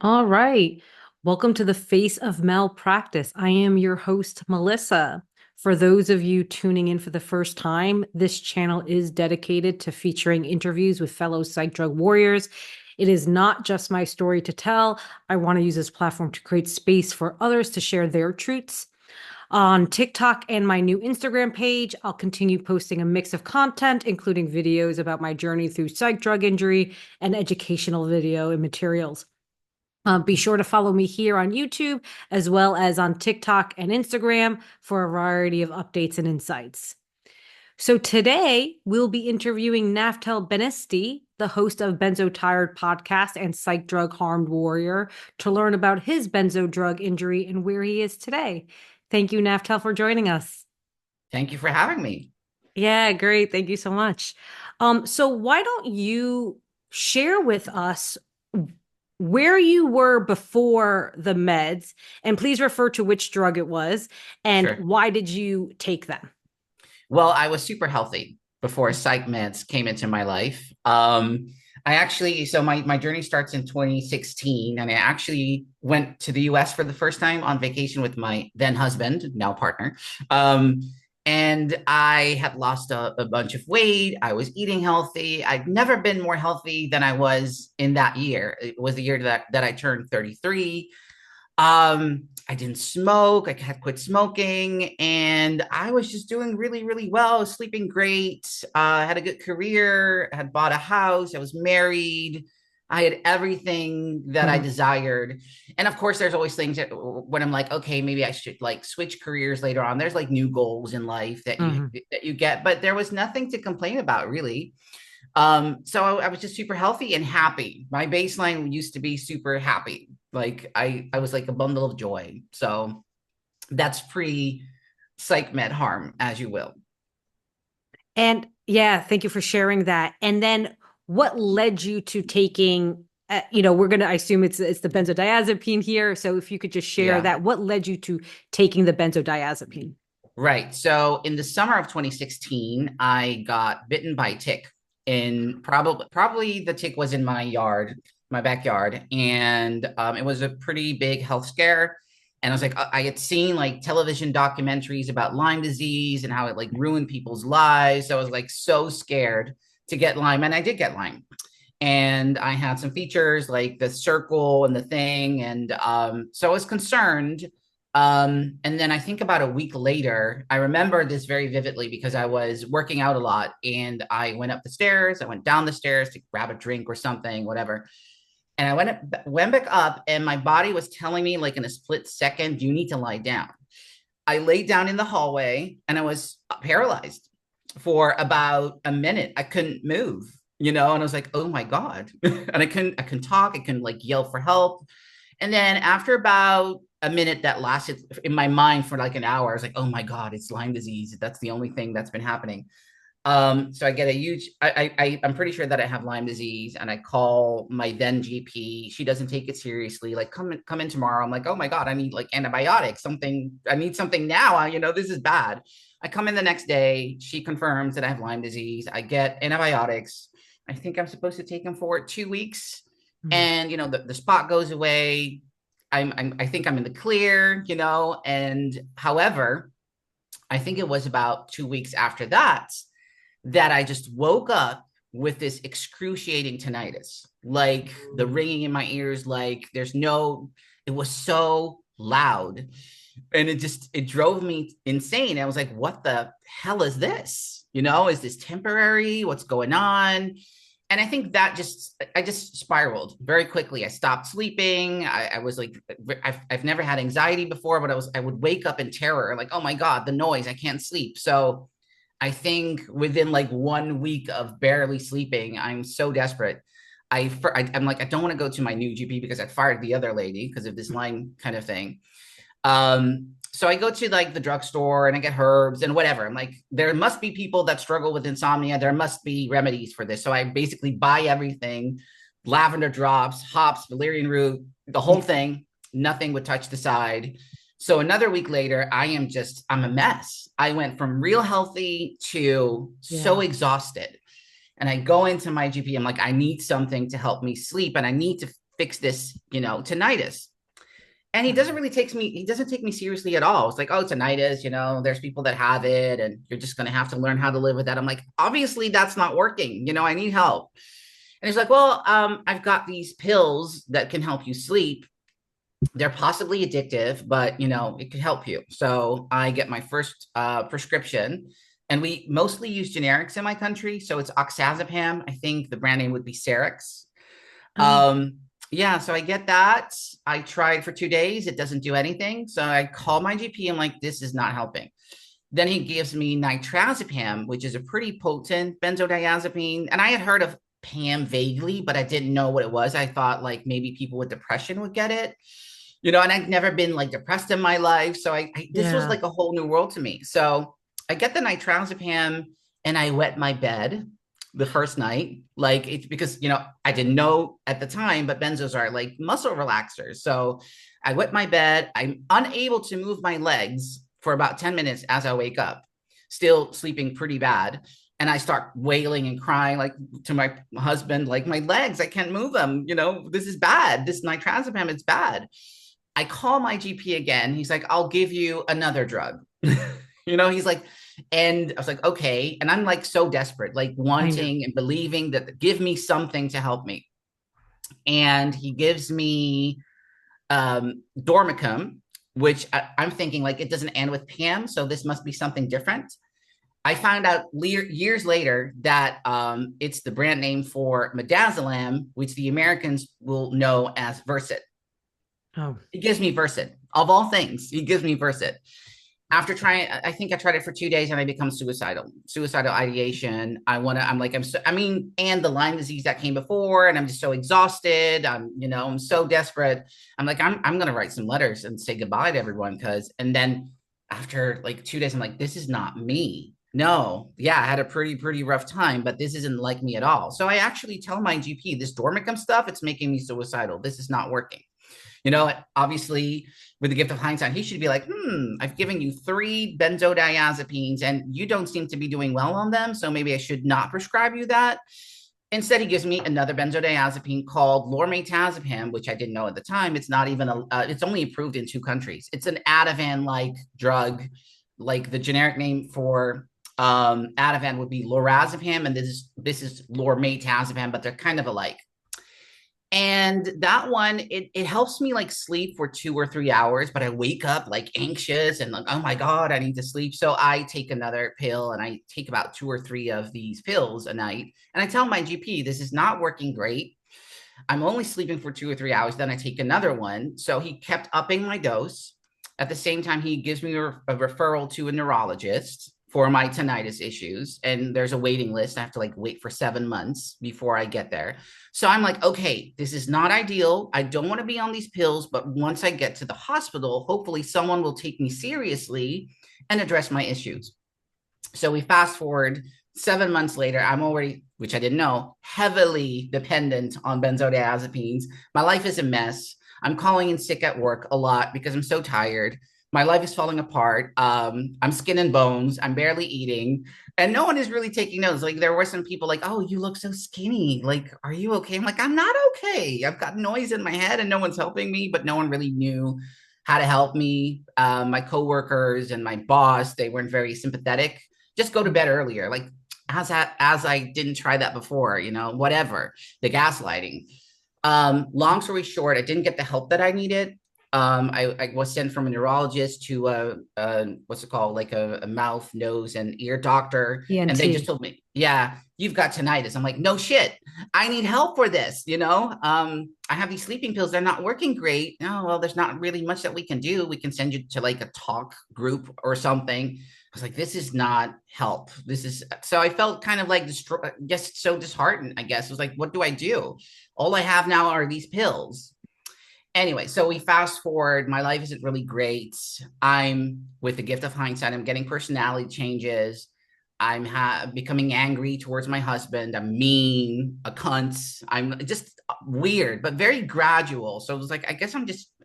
All right. Welcome to the Face of Malpractice. I am your host, Melissa. For those of you tuning in for the first time, this channel is dedicated to featuring interviews with fellow psych drug warriors. It is not just my story to tell. I want to use this platform to create space for others to share their truths. On TikTok and my new Instagram page, I'll continue posting a mix of content, including videos about my journey through psych drug injury and educational video and materials. Be sure to follow me here on YouTube as well as on TikTok and Instagram for a variety of updates and insights. So today we'll be interviewing Naftal Benisty, the host of Benzo Tired podcast and psych drug harmed warrior, to learn about his benzo drug injury and where he is today. Thank you, Naftal, for joining us. Thank you for having me. Yeah, great. Thank you so much. So why don't you share with us where you were before the meds, and please refer to which drug it was, and Sure. why did you take them? Well, I was super healthy before psych meds came into my life. My journey starts in 2016, and I actually went to the US for the first time on vacation with my then husband, now partner. Um, and I had lost a bunch of weight. I was eating healthy. I'd never been more healthy than I was in that year. It was the year that I turned 33. I didn't smoke. I had quit smoking, and I was just doing really, really well. I was sleeping great. Had a good career. Had bought a house. I was married. I had everything that I Mhm. desired. And of course, there's always things that when I'm like, okay, maybe I should like switch careers later on. There's like new goals in life Mhm. that you get, but there was nothing to complain about really. So I was just super healthy and happy. My baseline used to be super happy. Like I was like a bundle of joy. So that's pre psych med harm, as you will. And yeah, thank you for sharing that. And then what led you to taking, we're going to, I assume it's the benzodiazepine here. So if you could just share Yeah. that, what led you to taking the benzodiazepine? Right. So in the summer of 2016, I got bitten by a tick. In probably the tick was in my yard, my backyard, and it was a pretty big health scare. And I was like, I had seen like television documentaries about Lyme disease and how it like ruined people's lives. So I was like so scared to get Lyme, and I did get Lyme. And I had some features like the circle and the thing, and so I was concerned. And then I think about a week later, I remember this very vividly because I was working out a lot and I went up the stairs, I went down the stairs to grab a drink or something, whatever. And I went back up, and my body was telling me, like in a split second, you need to lie down. I laid down in the hallway and I was paralyzed for about a minute. I couldn't move, and I was like, oh my God. And I couldn't talk, I couldn't like yell for help. And then after about a minute that lasted in my mind for like an hour, I was like, oh my God, it's Lyme disease. That's the only thing that's been happening. So I get a huge, I'm pretty sure that I have Lyme disease, and I call my then GP. She doesn't take it seriously. Like, come in tomorrow. I'm like, oh my God, I need like antibiotics, something, I need something now. This is bad. I come in the next day. She confirms that I have Lyme disease. I get antibiotics. I think I'm supposed to take them for 2 weeks. Mhm. And, the spot goes away. I think I'm in the clear, and however, I think it was about 2 weeks after that I just woke up with this excruciating tinnitus, like the ringing in my ears, like it was so loud. And it drove me insane. I was like, what the hell is this? Is this temporary? What's going on? And I think I just spiraled very quickly. I stopped sleeping. I was like, I've never had anxiety before, but I would wake up in terror, like, oh my God, the noise, I can't sleep. So I think within like 1 week of barely sleeping, I'm so desperate. I'm like, I don't want to go to my new GP because I fired the other lady because of this Lyme kind of thing. So I go to like the drugstore and I get herbs and whatever. I'm like, there must be people that struggle with insomnia. There must be remedies for this. So I basically buy everything, lavender drops, hops, valerian root, the whole thing. Nothing would touch the side. So another week later, I'm a mess. I went from real healthy to so Yeah. exhausted. And I go into my GP. I'm like, I need something to help me sleep, and I need to fix this, tinnitus. And he doesn't take me seriously at all. It's like, oh, tinnitus, there's people that have it and you're just going to have to learn how to live with that. I'm like, obviously that's not working. I need help. And he's like, well, I've got these pills that can help you sleep. They're possibly addictive, but it could help you. So I get my first prescription, and we mostly use generics in my country. So it's oxazepam. I think the brand name would be Cerix. Oh, Yeah, so I get that. I tried for 2 days. It doesn't do anything. So I call my GP. I'm like, this is not helping. Then he gives me nitrazepam, which is a pretty potent benzodiazepine. And I had heard of Pam vaguely, but I didn't know what it was. I thought like maybe people with depression would get it, and I'd never been like depressed in my life. So this was yeah. like a whole new world to me. So I get the nitrazepam and I wet my bed the first night. Like it's because, I didn't know at the time, but benzos are like muscle relaxers. So I wet my bed. I'm unable to move my legs for about 10 minutes as I wake up, still sleeping pretty bad. And I start wailing and crying like to my husband, like my legs, I can't move them. This is bad. This nitrazepam, it's bad. I call my GP again. He's like, I'll give you another drug. He's like, and I was like, okay. And I'm like so desperate, like I know. wanting and believing that give me something to help me. And he gives me Dormicum, which I'm thinking like it doesn't end with Pam. So this must be something different. I found out years later that it's the brand name for midazolam, which the Americans will know as Versed. Oh, He gives me Versed. Of all things, he gives me Versed. After trying, I think I tried it for 2 days and I become suicidal ideation. And the Lyme disease that came before, and I'm just so exhausted. I'm so desperate. I'm like, I'm going to write some letters and say goodbye to everyone. And then after like 2 days, I'm like, this is not me. No, yeah, I had a pretty rough time, but this isn't like me at all. So I actually tell my GP this Dormicum stuff, it's making me suicidal. This is not working. Obviously, with the gift of hindsight, he should be like, I've given you 3 benzodiazepines and you don't seem to be doing well on them. So maybe I should not prescribe you that. Instead, he gives me another benzodiazepine called lormetazepam, which I didn't know at the time. It's not even it's only approved in 2 countries. It's an Ativan-like drug, like the generic name for Ativan would be lorazepam, and this is lormetazepam, but they're kind of alike. And that one, it helps me like sleep for 2 or 3 hours, but I wake up like anxious and like, oh my God, I need to sleep. So I take another pill, and I take about 2 or 3 of these pills a night. And I tell my GP, this is not working great. I'm only sleeping for 2 or 3 hours. Then I take another one. So he kept upping my dose. At the same time, he gives me a referral to a neurologist for my tinnitus issues. And there's a waiting list. I have to like wait for 7 months before I get there. So I'm like, okay, this is not ideal. I don't want to be on these pills, but once I get to the hospital, hopefully someone will take me seriously and address my issues. So we fast forward 7 months later, I'm already, which I didn't know, heavily dependent on benzodiazepines. My life is a mess. I'm calling in sick at work a lot because I'm so tired. My life is falling apart. I'm skin and bones. I'm barely eating. And no one is really taking notes. Like there were some people like, oh, you look so skinny. Like, are you okay? I'm like, I'm not okay. I've got noise in my head and no one's helping me, but no one really knew how to help me. My coworkers and my boss, they weren't very sympathetic. Just go to bed earlier. Like as I didn't try that before, whatever, the gaslighting. Long story short, I didn't get the help that I needed. I was sent from a neurologist to what's it called, like a mouth, nose, and ear doctor, and they just ENT. told me, yeah, you've got tinnitus. I'm like, no shit, I need help for this. I have these sleeping pills; they're not working great. No, well, there's not really much that we can do. We can send you to like a talk group or something. I was like, this is not help. This is so I felt kind of like just so disheartened. I guess it was like, what do I do? All I have now are these pills. Anyway, so we fast forward. My life isn't really great. I'm, with the gift of hindsight, I'm getting personality changes. I'm becoming angry towards my husband. I'm mean, a cunt. I'm just weird, but very gradual. So it was like, I guess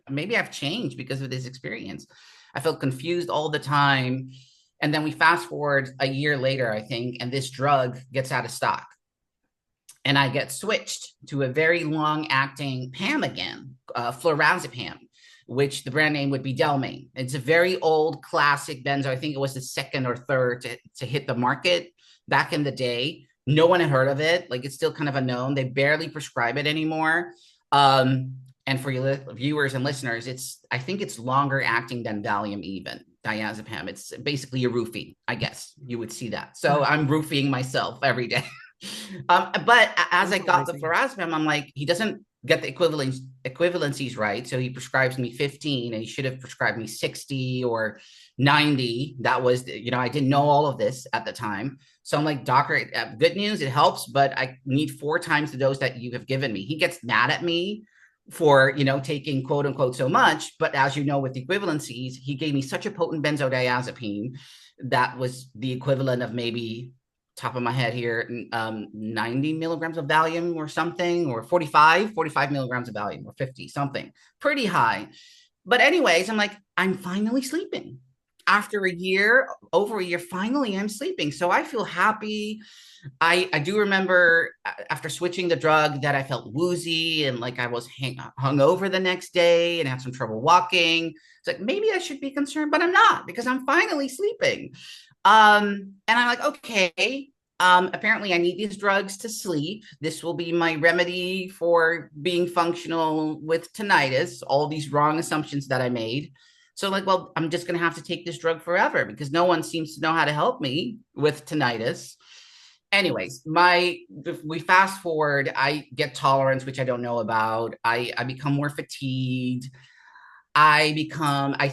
maybe I've changed because of this experience. I felt confused all the time. And then we fast forward a year later, I think, and this drug gets out of stock. and I get switched to a very long acting PAM again, flurazepam, which the brand name would be Delmain. It's a very old classic benzo. I think it was the second or third to hit the market back in the day. No one had heard of it. Like, it's still kind of unknown. They barely prescribe it anymore. And for your viewers and listeners, I think it's longer acting than Valium, even diazepam. It's basically a roofie, I guess you would see that. So I'm roofing myself every day. But as I got the flurazepam, I'm like, he doesn't get the equivalencies right. So he prescribes me 15, and he should have prescribed me 60 or 90. That was, I didn't know all of this at the time. So I'm like, doctor, good news, it helps, but I need 4 times the dose that you have given me. He gets mad at me for, taking quote unquote so much. But as you know, with the equivalencies, he gave me such a potent benzodiazepine that was the equivalent of maybe, top of my head here, 90 milligrams of Valium or something, or 45 milligrams of Valium, or 50, something pretty high. But anyways, I'm like, I'm finally sleeping. After over a year, finally I'm sleeping. So I feel happy. I do remember after switching the drug that I felt woozy and like I was hung over the next day and had some trouble walking. It's like, maybe I should be concerned, but I'm not, because I'm finally sleeping. And I'm like, okay, apparently I need these drugs to sleep. This will be my remedy for being functional with tinnitus, all these wrong assumptions that I made. So like, well, I'm just going to have to take this drug forever because no one seems to know how to help me with tinnitus. Anyways, we fast forward, I get tolerance, which I don't know about. I become more fatigued. I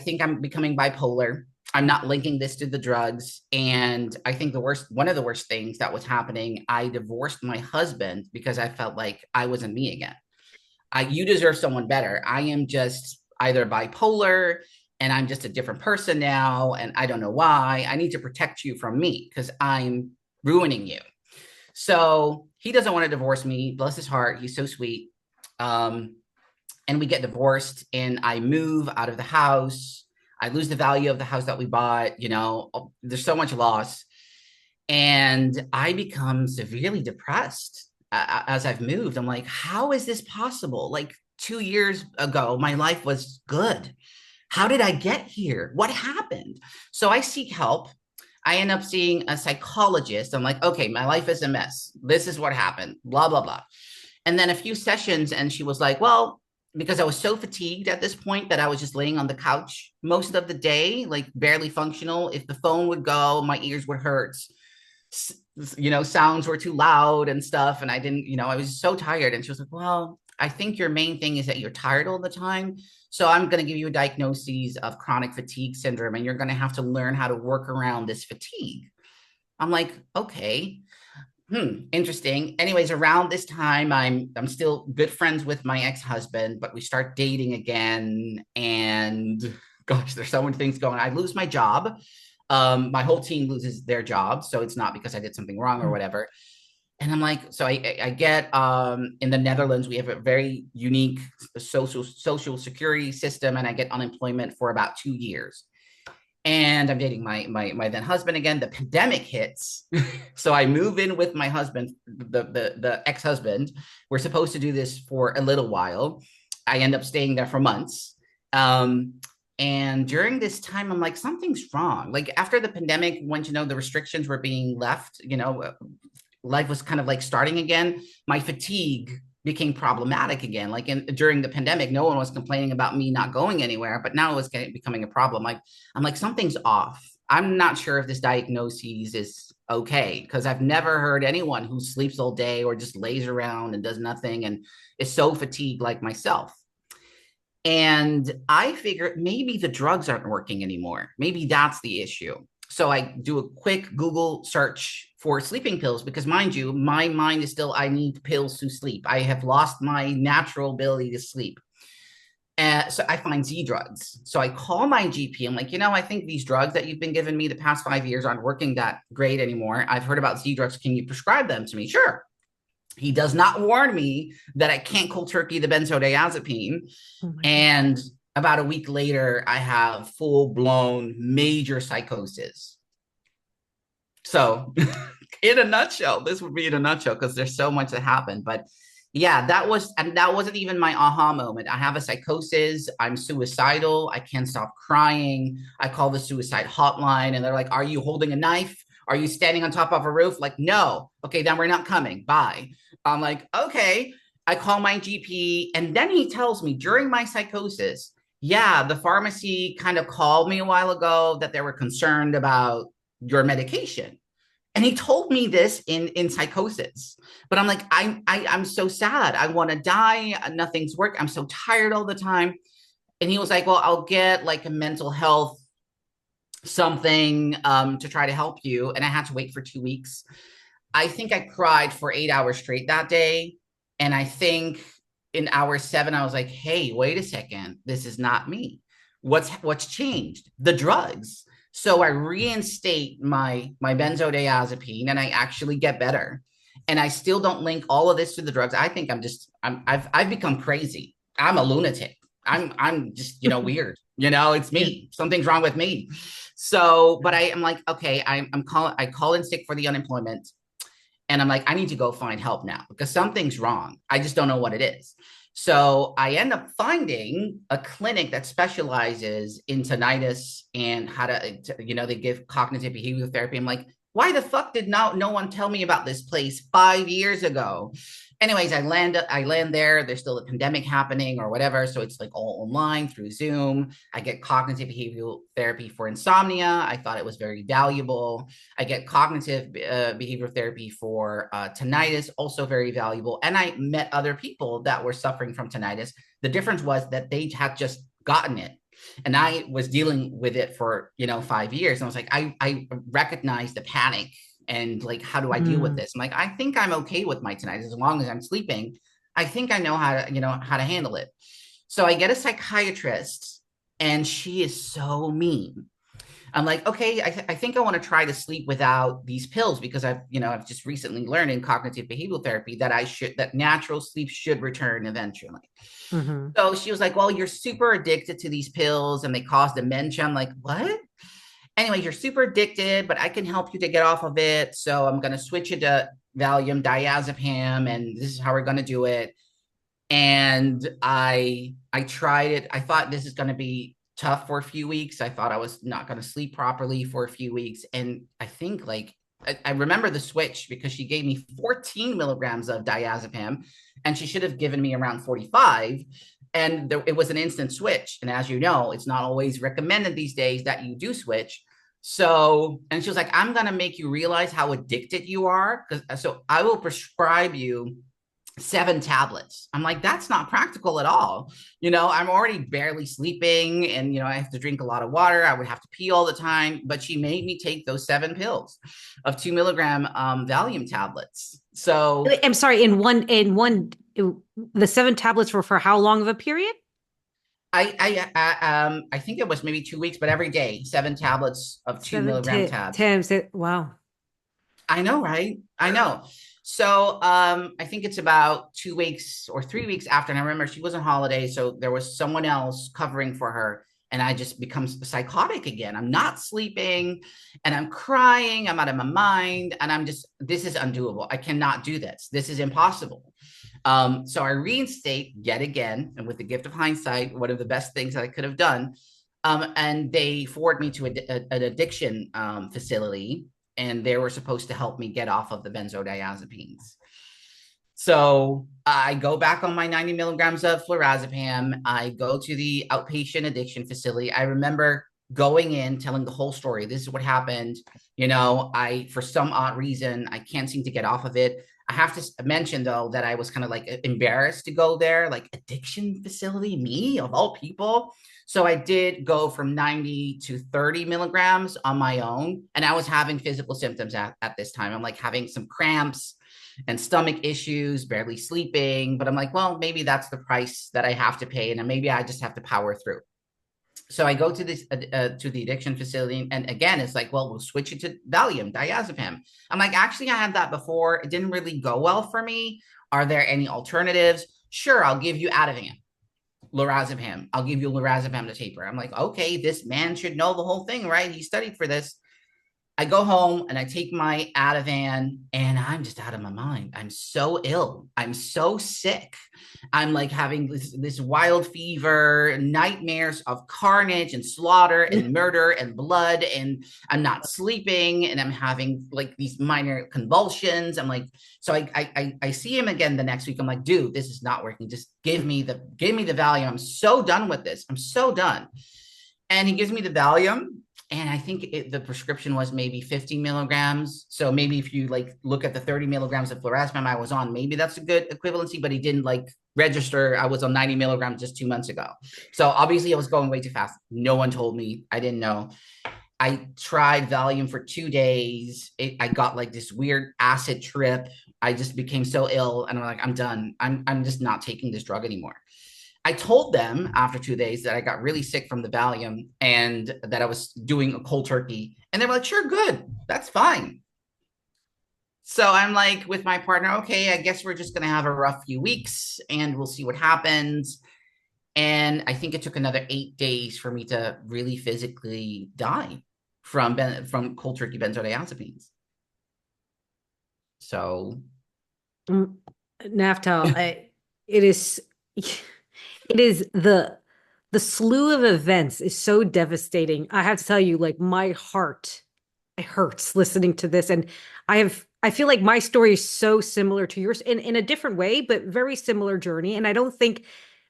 think I'm becoming bipolar. I'm not linking this to the drugs. And I think one of the worst things that was happening, I divorced my husband because I felt like I wasn't me again. You deserve someone better. I am just either bipolar and I'm just a different person now. And I don't know why. I need to protect you from me because I'm ruining you. So he doesn't want to divorce me. Bless his heart. He's so sweet. And we get divorced, and I move out of the house. I lose the value of the house that we bought. There's so much loss. And I become severely depressed as I've moved. I'm like, how is this possible? Like 2 years ago, my life was good. How did I get here? What happened? So I seek help. I end up seeing a psychologist. I'm like, okay, my life is a mess. This is what happened, blah, blah, blah. And then a few sessions, and she was like, well, because I was so fatigued at this point that I was just laying on the couch most of the day, like barely functional. If the phone would go, my ears would hurt. Sounds were too loud and stuff. And I didn't, I was so tired. And she was like, well, I think your main thing is that you're tired all the time. So I'm going to give you a diagnosis of chronic fatigue syndrome, and you're going to have to learn how to work around this fatigue. I'm like, okay. Interesting. Anyways, around this time, I'm still good friends with my ex-husband, but we start dating again. And gosh, there's so many things going on. I lose my job. My whole team loses their job. So it's not because I did something wrong or whatever. And I'm like, so I get in the Netherlands, we have a very unique social security system, and I get unemployment for about 2 years. And I'm dating my then husband again. The pandemic hits, so I move in with my husband, the ex-husband. We're supposed to do this for a little while. I end up staying there for months. And during this time, I'm like, something's wrong. Like after the pandemic, when the restrictions were being left, life was kind of like starting again. My fatigue became problematic again. Like during the pandemic, no one was complaining about me not going anywhere, but now it was becoming a problem. Like I'm like, something's off. I'm not sure if this diagnosis is okay, because I've never heard anyone who sleeps all day or just lays around and does nothing and is so fatigued like myself. And I figured maybe the drugs aren't working anymore. Maybe that's the issue. So I do a quick Google search for sleeping pills because, mind you, my mind is still, I need pills to sleep. I have lost my natural ability to sleep. So I find Z drugs. So I call my GP. I'm like, I think these drugs that you've been giving me the past 5 years aren't working that great anymore. I've heard about Z drugs. Can you prescribe them to me? Sure. He does not warn me that I can't cold turkey the benzodiazepine. And about a week later, I have full blown major psychosis. So in a nutshell. This would be in a nutshell because there's so much that happened. But yeah, that wasn't even my aha moment. I have a psychosis. I'm suicidal. I can't stop crying. I call the suicide hotline and they're like, "Are you holding a knife? Are you standing on top of a roof?" Like, no. Okay, then we're not coming. Bye. I'm like, okay. I call my GP and then he tells me during my psychosis, yeah, the pharmacy kind of called me a while ago that they were concerned about your medication. And he told me this in psychosis. But I'm like, I'm so sad. I want to die. Nothing's work. I'm so tired all the time. And he was like, well, I'll get like a mental health something to try to help you. And I had to wait for 2 weeks. I think I cried for 8 hours straight that day. And I think in hour seven, I was like, hey, wait a second. This is not me. What's changed? The drugs. So I reinstate my benzodiazepine and I actually get better. And I still don't link all of this to the drugs. I think I've become crazy. I'm a lunatic. I'm just, weird. It's Yeah. me. Something's wrong with me. So, but I am like, okay, I call in sick for the unemployment. And I'm like, I need to go find help now because something's wrong. I just don't know what it is. So I end up finding a clinic that specializes in tinnitus and how they give cognitive behavioral therapy. I'm like, why the fuck did no one tell me about this place 5 years ago? Anyways, I land there. There's still a pandemic happening or whatever. So it's like all online through Zoom. I get cognitive behavioral therapy for insomnia. I thought it was very valuable. I get cognitive behavioral therapy for tinnitus, also very valuable. And I met other people that were suffering from tinnitus. The difference was that they had just gotten it. And I was dealing with it for, 5 years. And I was like, I recognize the panic and like, how do I deal with Mm. this? I'm like, I think I'm okay with my tinnitus as long as I'm sleeping. I think I know how to handle it. So I get a psychiatrist and she is so mean. I'm like, okay, I think I want to try to sleep without these pills because I've just recently learned in cognitive behavioral therapy that natural sleep should return eventually. Hmm. So she was like, well, you're super addicted to these pills and they cause dementia. I'm like, what? Anyway, you're super addicted, but I can help you to get off of it. So I'm going to switch it to Valium, diazepam, and this is how we're going to do it. And I tried it. I thought this is going to be tough for a few weeks. I thought I was not going to sleep properly for a few weeks. And I think like I remember the switch because she gave me 14 milligrams of diazepam and she should have given me around 45. And it was an instant switch. And as you know, it's not always recommended these days that you do switch. So, and she was like, I'm going to make you realize how addicted you are. So I will prescribe you 7 tablets. I'm like, that's not practical at all. I'm already barely sleeping and, I have to drink a lot of water. I would have to pee all the time. But she made me take those 7 pills of 2 milligram Valium tablets. So I'm sorry, the 7 tablets were for how long of a period? I think it was maybe 2 weeks, but every day, 7 tablets of two Seven milligram tabs. times it. Wow. I know, right? I know. So I think it's about 2 weeks or 3 weeks after. And I remember she was on holiday, so there was someone else covering for her. And I just become psychotic again. I'm not sleeping and I'm crying. I'm out of my mind. And this is undoable. I cannot do this. This is impossible. So I reinstate yet again. And with the gift of hindsight, one of the best things that I could have done. And they forward me to an addiction facility and they were supposed to help me get off of the benzodiazepines. So I go back on my 90 milligrams of flurazepam. I go to the outpatient addiction facility. I remember going in, telling the whole story. This is what happened. For some odd reason, I can't seem to get off of it. I have to mention though that I was kind of like embarrassed to go there, like addiction facility, me of all people. So I did go from 90 to 30 milligrams on my own. And I was having physical symptoms at this time. I'm like having some cramps and stomach issues, barely sleeping. But I'm like, well, maybe that's the price that I have to pay. And then maybe I just have to power through. So I go to the addiction facility, and again, it's like, well, we'll switch it to Valium, diazepam. I'm like, actually, I had that before. It didn't really go well for me. Are there any alternatives? Sure, I'll give you Ativan, lorazepam. I'll give you lorazepam to taper. I'm like, okay, this man should know the whole thing, right? He studied for this. I go home and I take my Ativan and I'm just out of my mind. I'm so ill. I'm so sick. I'm like having this wild fever, nightmares of carnage and slaughter and murder and blood. And I'm not sleeping and I'm having like these minor convulsions. I'm like, so I see him again the next week. I'm like, dude, this is not working. Just give me the Valium. I'm so done with this. I'm so done. And he gives me the Valium, and I think the prescription was maybe 50 milligrams. So maybe if you like look at the 30 milligrams of flurazepam I was on, maybe that's a good equivalency, but he didn't like register. I was on 90 milligrams just 2 months ago. So obviously I was going way too fast. No one told me. I didn't know. I tried Valium for 2 days. I got like this weird acid trip. I just became so ill, and I'm like, I'm done. I'm just not taking this drug anymore. I told them after 2 days that I got really sick from the Valium and that I was doing a cold turkey. And they were like, sure, good. That's fine. So I'm like with my partner, okay, I guess we're just going to have a rough few weeks and we'll see what happens. And I think it took another 8 days for me to really physically die from cold turkey benzodiazepines. So, Naftal, it is it is the slew of events is so devastating. I have to tell you, like my heart, it hurts listening to this. And I feel like my story is so similar to yours in a different way, but very similar journey. And I don't think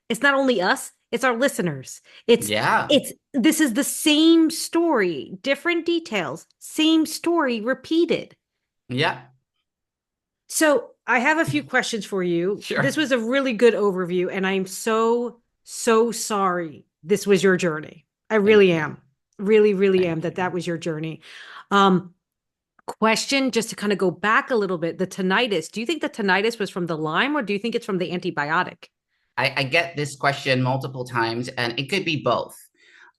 it's not only us, it's our listeners. yeah, It's this is the same story, different details, same story repeated. yeah, So I have a few questions for you. This sure. was a really good overview, and I'm so, so sorry this was your journey. I Thank really you. am. Really, really am Thank that you. that was your journey. Um, Question just to kind of go back a little bit, the tinnitus. Do you think the tinnitus was from the Lyme or do you think it's from the antibiotic? I get this question multiple times, and it could be both.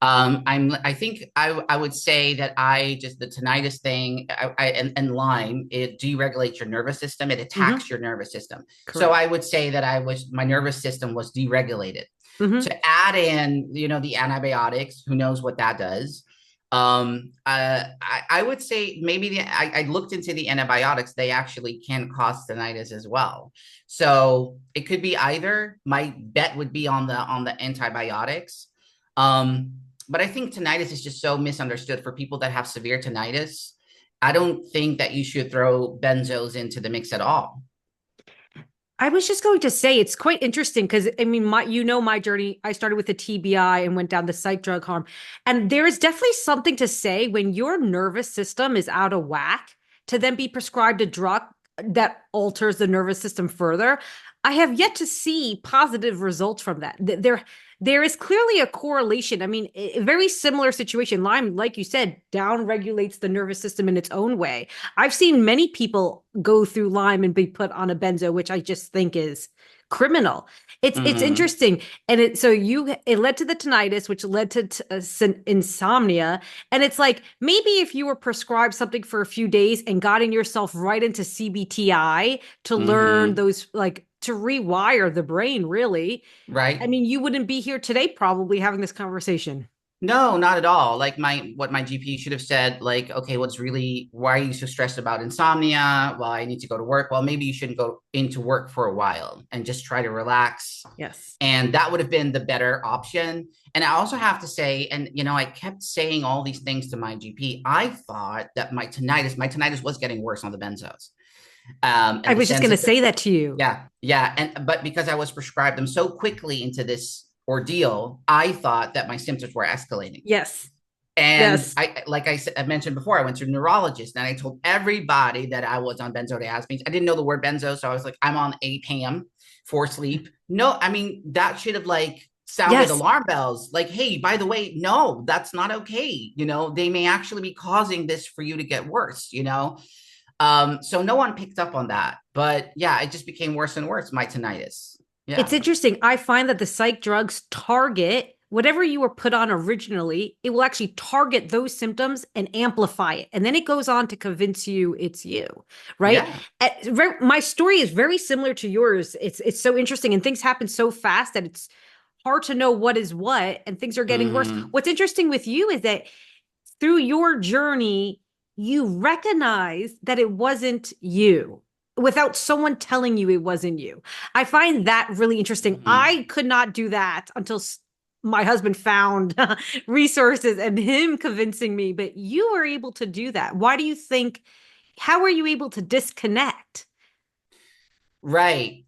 I think I would say that I just the tinnitus thing and Lyme, it deregulates your nervous system. It attacks Hmm. your nervous system. So I Correct. would say that my nervous system was deregulated. Hmm. To add in, the antibiotics, who knows what that does. I would say maybe I looked into the antibiotics. They actually can cause tinnitus as well. So it could be either. My bet would be on the antibiotics. But I think tinnitus is just so misunderstood for people that have severe tinnitus. I don't think that you should throw benzos into the mix at all. I was just going to say it's quite interesting because I mean my journey. I started with a TBI and went down the psych drug harm. And there is definitely something to say when your nervous system is out of whack to then be prescribed a drug that alters the nervous system further. I have yet to see positive results from that. There is clearly a correlation. I mean, a very similar situation. Lyme, like you said, down regulates the nervous system in its own way. I've seen many people go through Lyme and be put on a benzo, which I just think is criminal. It's Mm-hmm. interesting, and it led to the tinnitus, which led to insomnia, and it's like maybe if you were prescribed something for a few days and gotten yourself right into CBTI to learn Mm-hmm. those like to rewire the brain, really. I Right. mean, you wouldn't be here today probably having this conversation. No, not at all. Like what my GP should have said, like, okay, why are you so stressed about insomnia? Well, I need to go to work. Well, maybe you shouldn't go into work for a while and just try to relax. Yes. And that would have been the better option. And I also have to say, and I kept saying all these things to my GP. I thought that my tinnitus was getting worse on the benzos. I In the was just sense going to that say that to you. yeah, yeah, but because I was prescribed them so quickly into this ordeal, I thought that my symptoms were escalating. Yes. And Yes. I mentioned before, I went to a neurologist and I told everybody that I was on benzodiazepines. I didn't know the word benzo, so I was like, I'm on APAM for sleep. No, I mean that should have like sounded Yes. alarm bells. Like, hey, by the way, no, that's not okay. They may actually be causing this for you to get worse. So no one picked up on that. But yeah, it just became worse and worse, my tinnitus. It's Yeah. interesting. I find that the psych drugs target whatever you were put on originally, it will actually target those symptoms and amplify it. And then it goes on to convince you it's you, right? Yeah. My story is very similar to yours. It's so interesting and things happen so fast that it's hard to know what is what and things are getting worse. Mm-hmm. What's interesting with you is that through your journey, you recognize that it wasn't you without someone telling you it wasn't you. I find that really interesting. Mhm. I could not do that until my husband found resources and him convincing me, but you were able to do that. Why do you think, how were you able to disconnect? Right.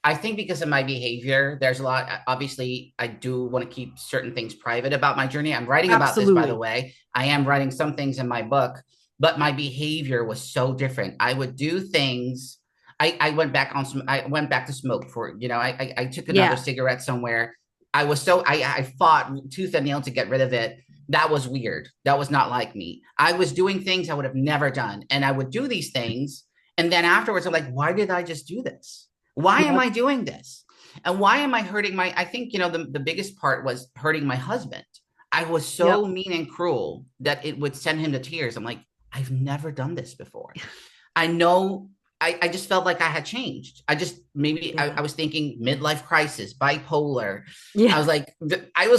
I think because of my behavior, there's a lot. Obviously, I do want to keep certain things private about my journey. I'm writing about this, by the Absolutely. way. I am writing some things in my book, but my behavior was so different. I would do things. I went back on some. I went back to smoke for. I took another Yeah. cigarette somewhere. I was so. I fought tooth and nail to get rid of it. That was weird. That was not like me. I was doing things I would have never done, and I would do these things, and then afterwards, I'm like, why did I just do this? Why am Yep. I doing this? And why am I hurting I think, the biggest part was hurting my husband. I was so Yep. mean and cruel that it would send him to tears. I'm like, I've never done this before. I know I just felt like I had changed. Maybe Yeah. I was thinking midlife crisis, bipolar. Yeah. I was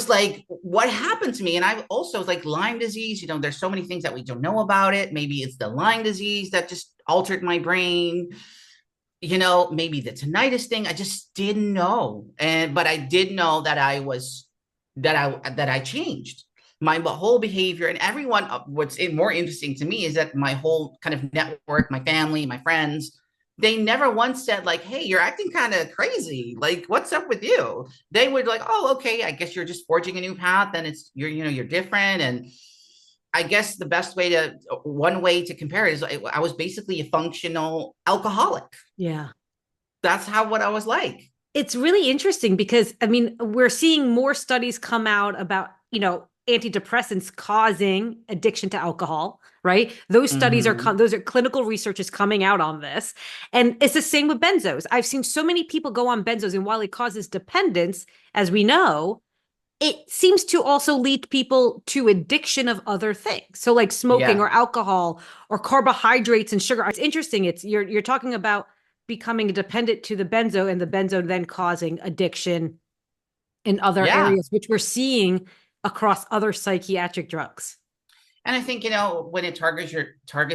like, what happened to me? And I also was like, Lyme disease, there's so many things that we don't know about it. Maybe it's the Lyme disease that just altered my brain, maybe the tinnitus thing. I just didn't know. But I did know that I changed my whole behavior and everyone. What's more interesting to me is that my whole kind of network, my family, my friends, they never once said like, hey, you're acting kind of crazy. Like, what's up with you? They would like, oh, okay, I guess you're just forging a new path and you're different. And I guess one way to compare it is I was basically a functional alcoholic. Yeah. That's what I was like. It's really interesting because I mean, we're seeing more studies come out about, antidepressants causing addiction to alcohol, right? Those studies are Mm-hmm. those are clinical research is coming out on this. And it's the same with benzos. I've seen so many people go on benzos, and while it causes dependence, as we know, it seems to also lead people to addiction of other things. So like smoking Yeah. or alcohol or carbohydrates and sugar. It's interesting. It's you're talking about becoming dependent to the benzo and the benzo then causing addiction in other Yeah. areas, which we're seeing across other psychiatric drugs. And I think, when it targets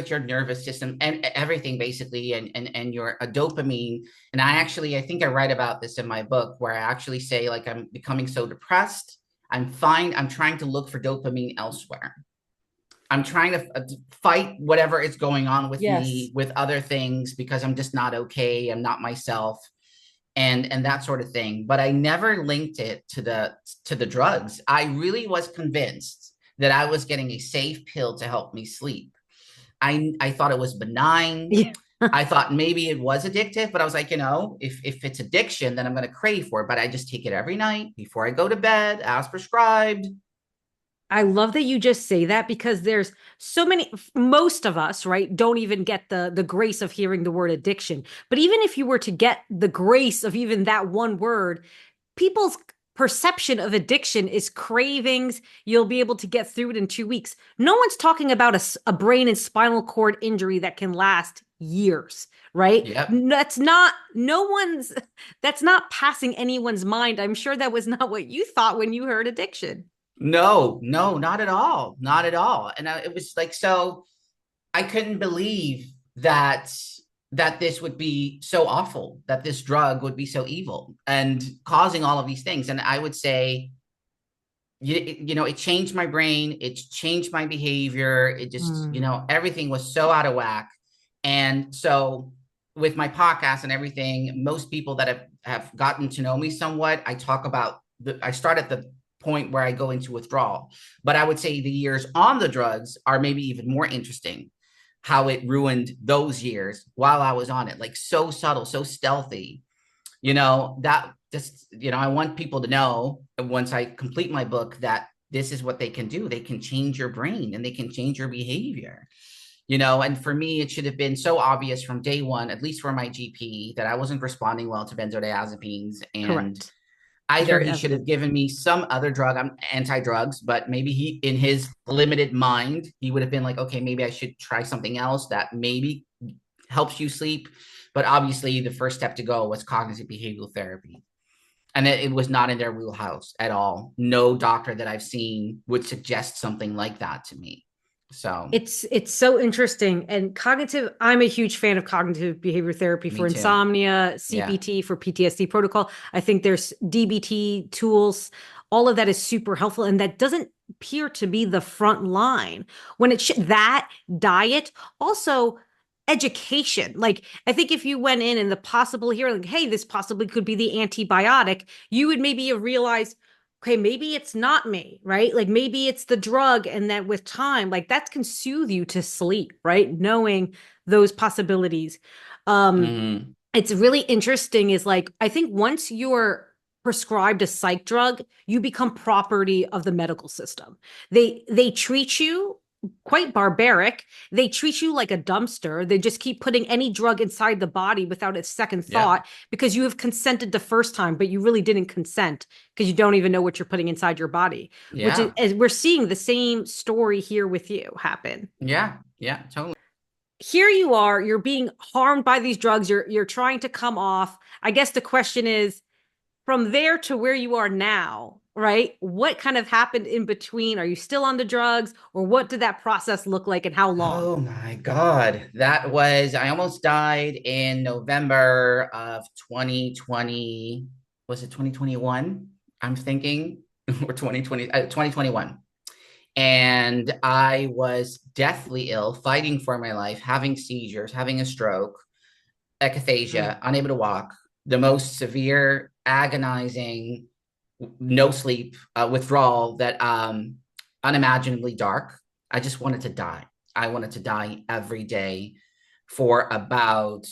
your nervous system and everything basically, and your a dopamine. And I think I write about this in my book where I actually say like I'm becoming so depressed. I'm trying to look for dopamine elsewhere. I'm trying to fight whatever is going on with Yes. me with other things because I'm just not okay. I'm not myself. And that sort of thing. But I never linked it to the drugs. I really was convinced that I was getting a safe pill to help me sleep. I thought it was benign. Yeah. I thought maybe it was addictive, but I was like, if it's addiction, then I'm going to crave for it. But I just take it every night before I go to bed, as prescribed. I love that you just say that because there's so many, most of us, right, don't even get the grace of hearing the word addiction. But even if you were to get the grace of even that one word, people's perception of addiction is cravings. You'll be able to get through it in 2 weeks. No one's talking about a brain and spinal cord injury that can last years, right? Yep. No one's, that's not passing anyone's mind. I'm sure that was not what you thought when you heard addiction. No, no, not at all. Not at all. And it was like, so I couldn't believe that this would be so awful, that this drug would be so evil and causing all of these things. And I would say, it changed my brain, it changed my behavior. It just, Mm. everything was so out of whack. And so with my podcast and everything, most people that have gotten to know me somewhat, I start at the point where I go into withdrawal. But I would say the years on the drugs are maybe even more interesting, how it ruined those years while I was on it, like so subtle, so stealthy, that just, I want people to know once I complete my book that this is what they can do. They can change your brain and they can change your behavior. And for me, it should have been so obvious from day one, at least for my GP, that I wasn't responding well to benzodiazepines. And Correct. either Very he should have evident. given me some other drug. I'm anti-drugs, but maybe in his limited mind, he would have been like, okay, maybe I should try something else that maybe helps you sleep. But obviously, the first step to go was cognitive behavioral therapy. And it was not in their wheelhouse at all. No doctor that I've seen would suggest something like that to me. So It's so interesting. And cognitive, I'm a huge fan of cognitive behavior therapy me for too. insomnia, Yeah. CPT for PTSD protocol. I think there's DBT tools. All of that is super helpful. And that doesn't appear to be the front line when it that diet, also education. Like, I think if you went in and the possible here, like, hey, this possibly could be the antibiotic, you would maybe have realized, okay, maybe it's not me, right? Like maybe it's the drug, and that with time, like that can soothe you to sleep, right? Knowing those possibilities. Um, Hmm. it's really interesting is like, I think once you're prescribed a psych drug, you become property of the medical system. They treat you quite barbaric. They treat you like a dumpster. They just keep putting any drug inside the body without a second Yeah. thought because you have consented the first time, but you really didn't consent because you don't even know what you're putting inside your body, which is, Yeah. as we're seeing the same story here with you happen. Yeah. Yeah. Totally. Here you are, you're being harmed by these drugs, you're trying to come off. I guess the question is, from there to where you are now, right? What kind of happened in between? Are you still on the drugs, or what did that process look like, and how long? Oh my God. I almost died in November of 2020. Was it 2021? I'm thinking, or 2020, 2021. And I was deathly ill, fighting for my life, having seizures, having a stroke, Mm. akathisia, unable to walk, the most severe, agonizing, no sleep, withdrawal that unimaginably dark. I just wanted to die. I wanted to die every day for about,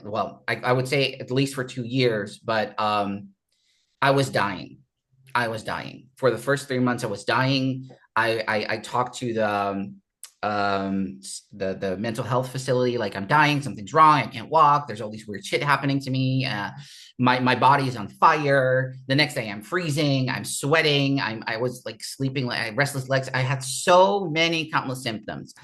well, I would say at least for 2 years, but I was dying. I was dying. For the first 3 months, I was dying. I talked to um, the mental health facility, like I'm dying, something's wrong, I can't walk. There's all these weird shit happening to me. My body is on fire. The next day, I'm freezing. I'm sweating. I was like sleeping, like I had restless legs. I had so many countless symptoms,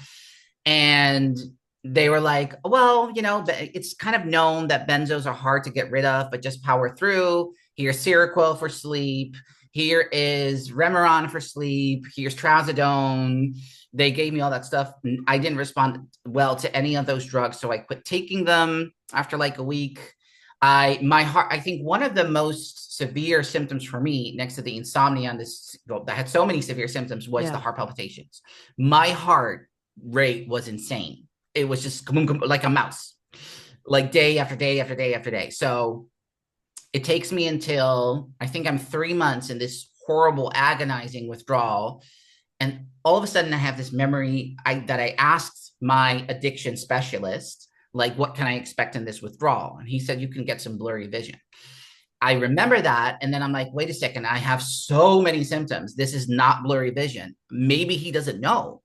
and they were like, well, it's kind of known that benzos are hard to get rid of, but just power through. Here's Seroquel for sleep. Here is Remeron for sleep. Here's Trazodone. They gave me all that stuff. I didn't respond well to any of those drugs, so I quit taking them after like a week. My heart. I think one of the most severe symptoms for me, next to the insomnia and this, well, that had so many severe symptoms, was the Yeah. heart palpitations. My heart rate was insane. It was just like a mouse, like day after day after day after day. So it takes me until I think I'm 3 months in this horrible, agonizing withdrawal. And all of a sudden, I have this memory that I asked my addiction specialist, like, what can I expect in this withdrawal? And he said, you can get some blurry vision. I remember that. And then I'm like, wait a second, I have so many symptoms. This is not blurry vision. Maybe he doesn't know.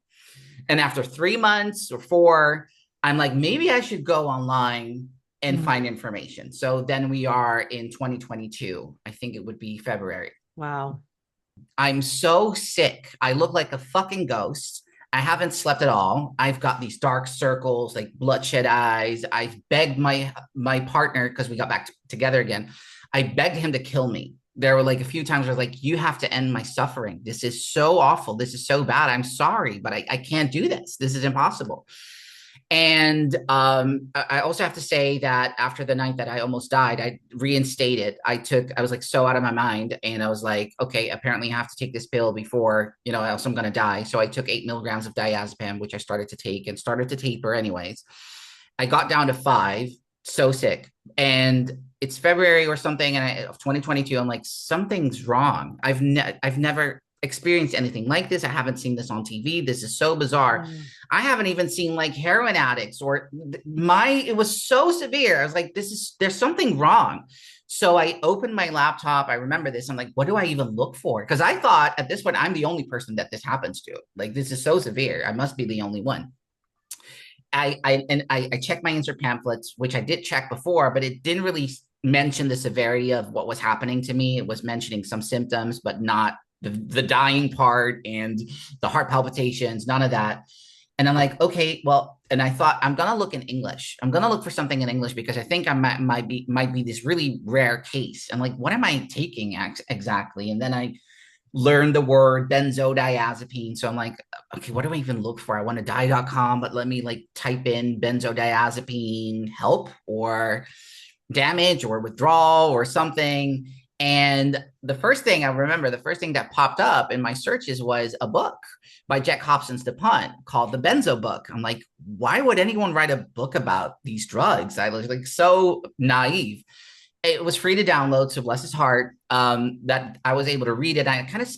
And after 3 months or four, I'm like, maybe I should go online and Mm. find information. So then we are in 2022. I think it would be February. Wow. I'm so sick. I look like a fucking ghost. I haven't slept at all. I've got these dark circles, like bloodshot eyes. I've begged my partner, because we got back together again. I begged him to kill me. There were like a few times where I was like, you have to end my suffering. This is so awful. This is so bad. I'm sorry, but I can't do this. This is impossible. And I also have to say that after the night that I almost died, I reinstated. I was like so out of my mind. And I was like, okay, apparently I have to take this pill before, else I'm going to die. So I took 8 milligrams of diazepam, which I started to take and started to taper anyways. I got down to 5, so sick. And it's February or something of 2022. I'm like, something's wrong. I've never experienced anything like this. I haven't seen this on TV. This is so bizarre. Mm. I haven't even seen like heroin addicts or it was so severe. I was like, there's something wrong. So I opened my laptop. I remember this. I'm like, what do I even look for? Because I thought at this point, I'm the only person that this happens to. Like, this is so severe. I must be the only one. I checked my insert pamphlets, which I did check before, but it didn't really mention the severity of what was happening to me. It was mentioning some symptoms, but not the dying part and the heart palpitations, none of that. And I'm like, okay, well, and I thought I'm gonna look in English. I'm gonna look for something in English because I think I might be this really rare case. And like, what am I taking exactly? And then I learned the word benzodiazepine. So I'm like, okay, what do I even look for? I want to die.com, but let me like type in benzodiazepine help or damage or withdrawal or something. And the first thing I remember, the first thing that popped up in my searches was a book by Jack Hobson's DuPont called The Benzo Book. I'm like, why would anyone write a book about these drugs? I was like so naive. It was free to download, so bless his heart. That I was able to read it. I kind of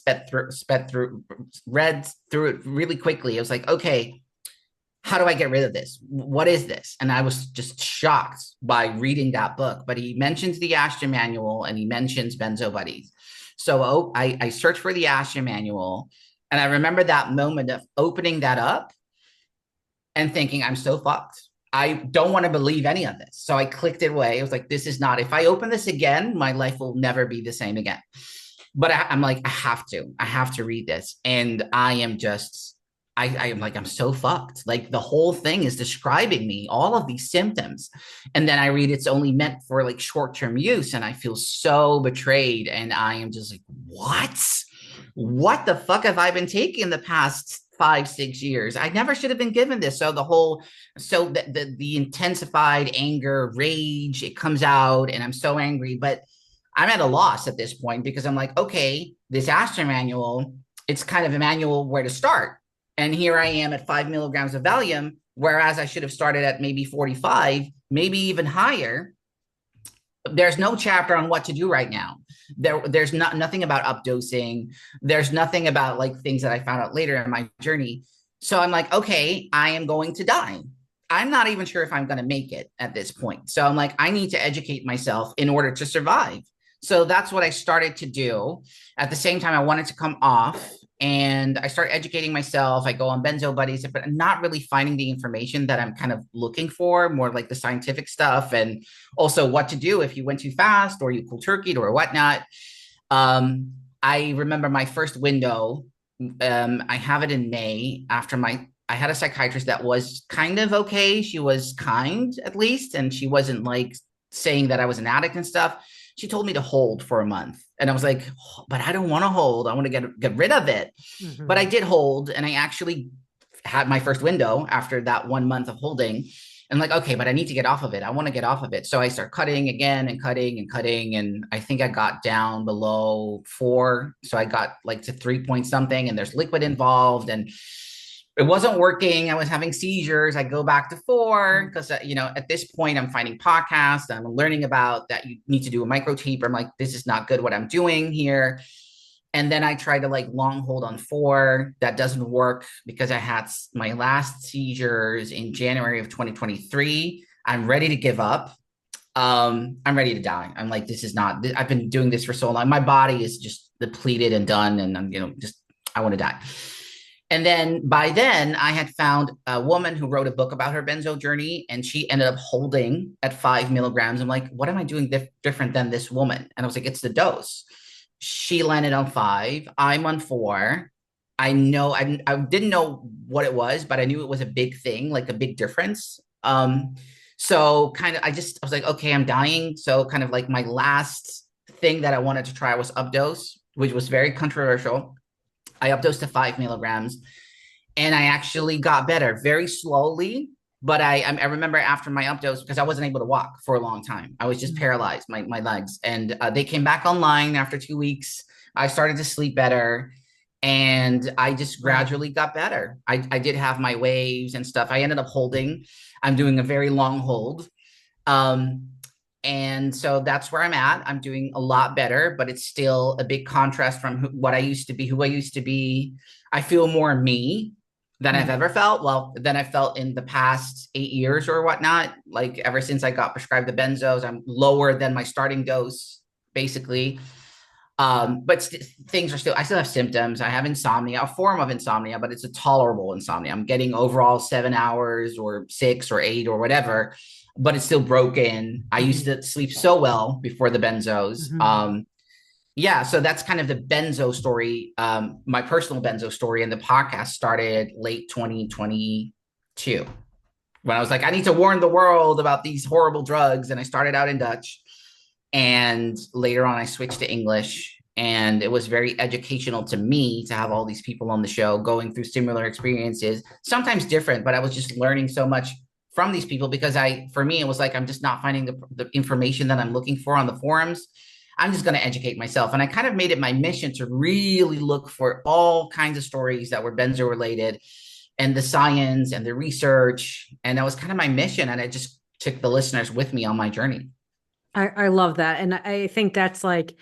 read through it really quickly. It was like, okay, how do I get rid of this? What is this? And I was just shocked by reading that book. But he mentions the Ashton manual and he mentions Benzo Buddies. So I searched for the Ashton manual. And I remember that moment of opening that up and thinking, I'm so fucked. I don't want to believe any of this. So I clicked it away. I was like, this is not, if I open this again, my life will never be the same again. But I'm like, I have to read this. And I am just, I am like, I'm so fucked. Like the whole thing is describing me, all of these symptoms. And then I read it's only meant for like short-term use. And I feel so betrayed. And I am just like, what? What the fuck have I been taking the past 5, 6 years? I never should have been given this. So the whole, so the intensified anger, rage, it comes out and I'm so angry, but I'm at a loss at this point because I'm like, okay, this Astra manual, it's kind of a manual where to start. And here I am at 5 milligrams of Valium, whereas I should have started at maybe 45, maybe even higher. There's no chapter on what to do right now. There's nothing about updosing. There's nothing about like things that I found out later in my journey. So I'm like, okay, I am going to die. I'm not even sure if I'm going to make it at this point. So I'm like, I need to educate myself in order to survive. So that's what I started to do. At the same time, I wanted to come off and I start educating myself. I go on Benzo Buddies, but I'm not really finding the information that I'm kind of looking for, more like the scientific stuff and also what to do if you went too fast or you cold turkeyed or whatnot. I remember my first window. I have it in May after I had a psychiatrist that was kind of okay. She was kind at least, and she wasn't like saying that I was an addict and stuff. She told me to hold for a month. And I was like, oh, but I don't want to hold. I want to get rid of it. Mm-hmm. But I did hold and I actually had my first window after that 1 month of holding. And like, okay, but I need to get off of it. I want to get off of it. So I start cutting again and cutting and cutting. And I think I got down below 4. So I got like to 3 point something and there's liquid involved. And it wasn't working. I was having seizures. I go back to 4 because, at this point, I'm finding podcasts. I'm learning about that you need to do a micro taper. I'm like, this is not good what I'm doing here. And then I try to like long hold on 4. That doesn't work because I had my last seizures in January of 2023. I'm ready to give up. I'm ready to die. I'm like, this is not, I've been doing this for so long. My body is just depleted and done. And I'm, I want to die. And then by then, I had found a woman who wrote a book about her benzo journey, and she ended up holding at 5 milligrams. I'm like, what am I doing different than this woman? And I was like, it's the dose. She landed on 5. I'm on 4. I know I didn't know what it was, but I knew it was a big thing, like a big difference. So kind of, I was like, okay, I'm dying. So kind of like my last thing that I wanted to try was updose, which was very controversial. I updosed to 5 milligrams and I actually got better very slowly. But I remember after my updose, because I wasn't able to walk for a long time. I was just paralyzed, my legs. And they came back online after 2 weeks. I started to sleep better and I just gradually got better. I did have my waves and stuff. I ended up holding. I'm doing a very long hold. And so that's where I'm at. I'm doing a lot better, but it's still a big contrast from what I used to be, who I used to be. I feel more me than I've ever felt. Well, than I felt in the past 8 years or whatnot. Like ever since I got prescribed the benzos, I'm lower than my starting dose, basically. But things are I still have symptoms. I have insomnia, a form of insomnia, but it's a tolerable insomnia. I'm getting overall 7 hours or 6 or 8 or whatever, but it's still broken. I used to sleep so well before the benzos. Yeah, so that's kind of the benzo story. My personal benzo story, and the podcast started late 2022 when I was like, I need to warn the world about these horrible drugs. And I started out in Dutch. And later on, I switched to English. And it was very educational to me to have all these people on the show going through similar experiences, sometimes different, but I was just learning so much from these people because for me, it was like, I'm just not finding the information that I'm looking for on the forums. I'm just going to educate myself. And I kind of made it my mission to really look for all kinds of stories that were benzo related and the science and the research. And that was kind of my mission. And I just took the listeners with me on my journey. I love that. And I think that's like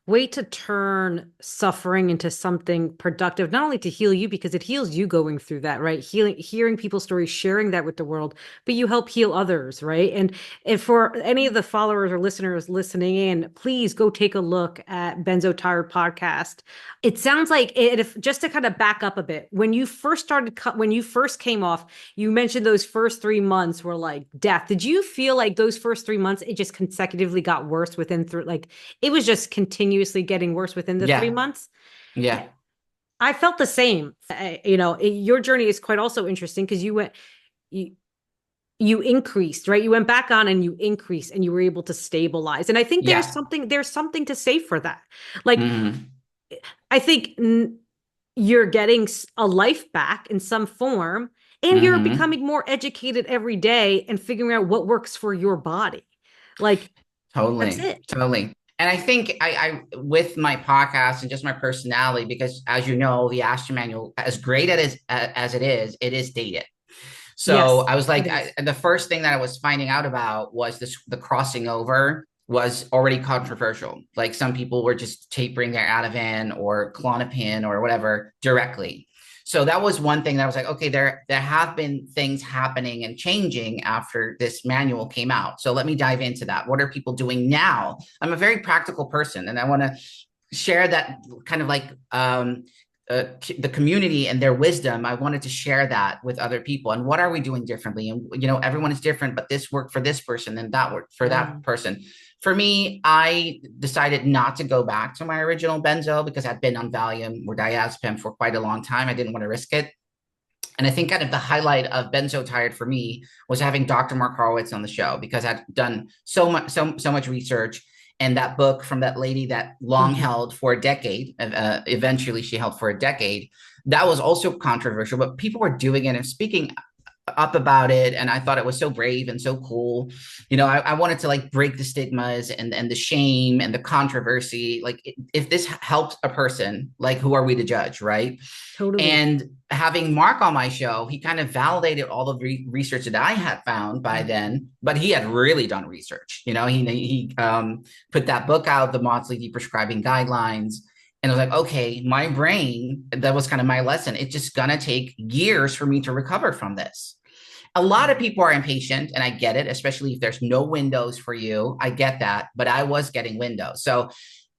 way to turn suffering into something productive, not only to heal you, because it heals you going through that, right? Hearing people's stories, sharing that with the world, but you help heal others, right? And if for any of the followers or listeners listening in, please go take a look at Benzo Tired Podcast. It sounds like if just to kind of back up a bit, when you first when you first came off, you mentioned those first 3 months were like death. Did you feel like those first 3 months, it just consecutively got worse within like it was just continuously getting worse within the three Yeah. months? Yeah. I felt the same. Your journey is quite also interesting because you, you increased, right? You went back on and you increased and you were able to stabilize. And I think Yeah. there's something to say for that. Like, Mm-hmm. I think you're getting a life back in some form and you're Mm-hmm. becoming more educated every day and figuring out what works for your body. Like, that's Totally. it. Totally. And I think with my podcast and just my personality, because as you know, the Ashley Manual, as great as it is dated. So Yes, I was it like, is. the first thing that I was finding out about was the crossing over was already controversial. Like some people were just tapering their Ativan or Klonopin or whatever directly. So that was one thing that I was like, okay, there have been things happening and changing after this manual came out. So let me dive into that. What are people doing now? I'm a very practical person, and I want to share that kind of like the community and their wisdom. I wanted to share that with other people. And what are we doing differently? And everyone is different, but this worked for this person and that worked for that Mm, person. For me, I decided not to go back to my original benzo because I'd been on Valium or diazepam for quite a long time. I didn't want to risk it. And I think kind of the highlight of Benzo Tired for me was having Dr. Mark Horowitz on the show because I'd done so much research. And that book from that lady that long mhm. held for a decade, eventually she held for a decade, that was also controversial, but people were doing it and speaking up about it, and I thought it was so brave and so cool. I wanted to like break the stigmas and the shame and the controversy. Like if this helps a person, like who are we to judge, right? Totally. And having Mark on my show, he kind of validated all the research that I had found by Mhm. then, but he had really done research. He put that book out, the Maudsley Prescribing Guidelines. And I was like, okay, my brain, that was kind of my lesson. It's just going to take years for me to recover from this. A lot of people are impatient, and I get it, especially if there's no windows for you. I get that, but I was getting windows. So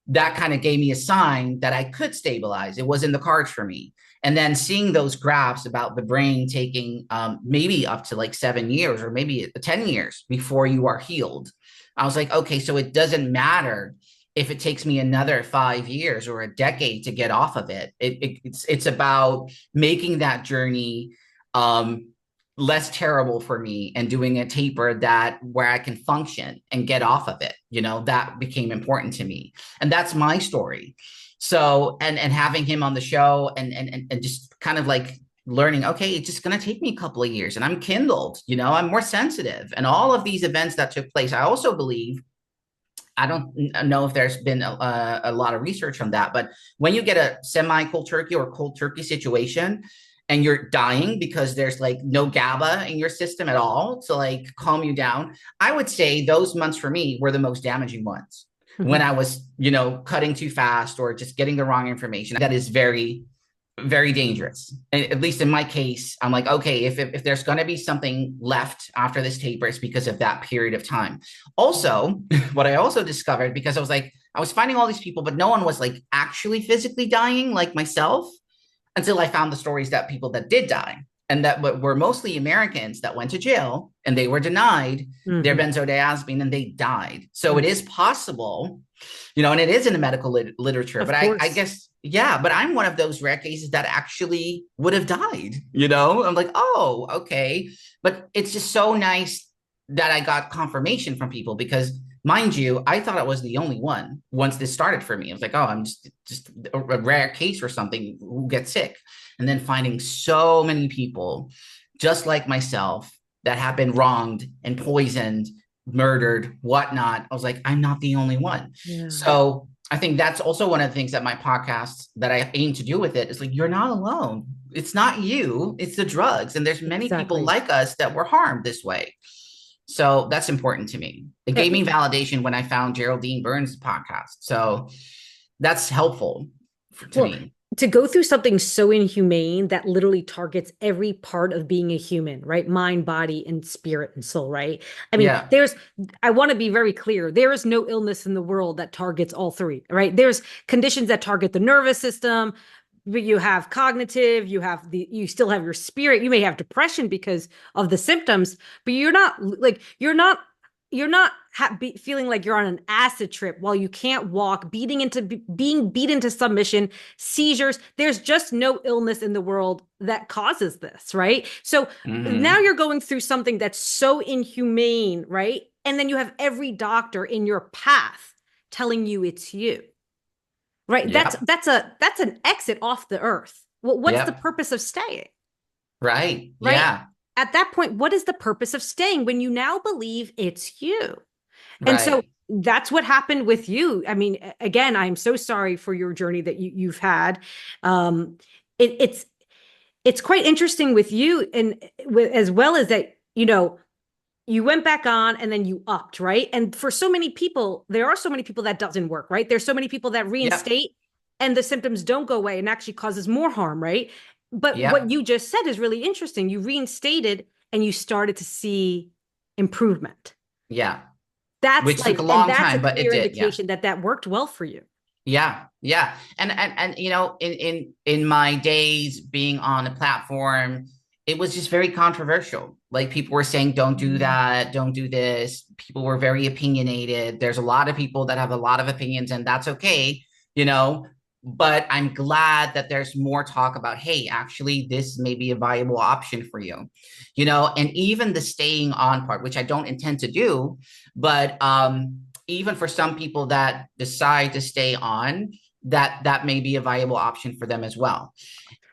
that kind of gave me a sign that I could stabilize. It was in the cards for me. And then seeing those graphs about the brain taking maybe up to like 7 years or maybe 10 years before you are healed, I was like, okay, so it doesn't matter if it takes me another 5 years or a decade to get off of it. It's about making that journey um, less terrible for me and doing a taper that where I can function and get off of it. That became important to me. And that's my story. So and having him on the show and just kind of like learning, okay, it's just going to take me a couple of years and I'm kindled, I'm more sensitive. And all of these events that took place, I also believe, I don't know if there's been a lot of research on that, but when you get a semi cold turkey or cold turkey situation and you're dying because there's like no GABA in your system at all to like calm you down, I would say those months for me were the most damaging ones when I was, cutting too fast or just getting the wrong information. That is very, very dangerous. And at least in my case, I'm like, okay, if there's going to be something left after this taper, it's because of that period of time. Also, what I also discovered, because I was finding all these people, but no one was like actually physically dying like myself until I found the stories that people that did die and that were mostly Americans that went to jail and they were denied their Mhm. benzodiazepine and they died. So it Mhm. is possible, and it is in the medical literature. Of But I course. guess, yeah, but I'm one of those rare cases that actually would have died. I'm like, oh, okay. But it's just so nice that I got confirmation from people because Mind you, I thought I was the only one once this started for me. I was like, oh, I'm just a rare case or something who gets sick. And then finding so many people just like myself that have been wronged and poisoned, murdered, whatnot. I was like, I'm not the only one. Yeah, So I think that's also one of the things that my podcast that I aim to do with it is like, you're not alone. It's not you, it's the drugs. And there's many people exactly. like us that were harmed this way. So that's important to me. It Uh, gave me validation when I found Geraldine Burns' podcast. So that's helpful to Well, me. to go through something so inhumane that literally targets every part of being a human, right? Mind, body, and spirit and soul, right? I mean, Yeah. I want to be very clear. There is no illness in the world that targets all three, right? There's conditions that target the nervous system, but you have cognitive, you still have your spirit. You may have depression because of the symptoms, but you're not feeling like you're on an acid trip while you can't walk, being beat into submission, seizures. There's just no illness in the world that causes this, right? So now Mm-hmm. you're going through something that's so inhumane, right? And then you have every doctor in your path telling you it's you, right? Yep. That's an exit off the earth. Well, what's the Yep. purpose of staying? Right. Right? Yeah. At that point, what is the purpose of staying when you now believe it's you? And so Right. that's what happened with you. I mean, again, I'm so sorry for your journey that you've had. Um, it, it's quite interesting with you, and as well as that, you went back on and then you upped, right? And for so many people, there are so many people that doesn't work, right? There's so many people that Yep. reinstate and the symptoms don't go away and actually causes more harm, right? But what Yep. you just said is really interesting. You reinstated and you started to see improvement. Yeah. That's Which took a like, and long that's a time, but it clear did. Yeah. indication that that worked well for you. Yeah, yeah. And in my days being on the platform, it was just very controversial. Like people were saying, don't do Mm. that, don't do this. People were very opinionated. There's a lot of people that have a lot of opinions, and that's okay, you know. But I'm glad that there's more talk about, hey, actually, this may be a viable option for you, and even the staying on part, which I don't intend to do, but even for some people that decide to stay on, that may be a viable option for them as well.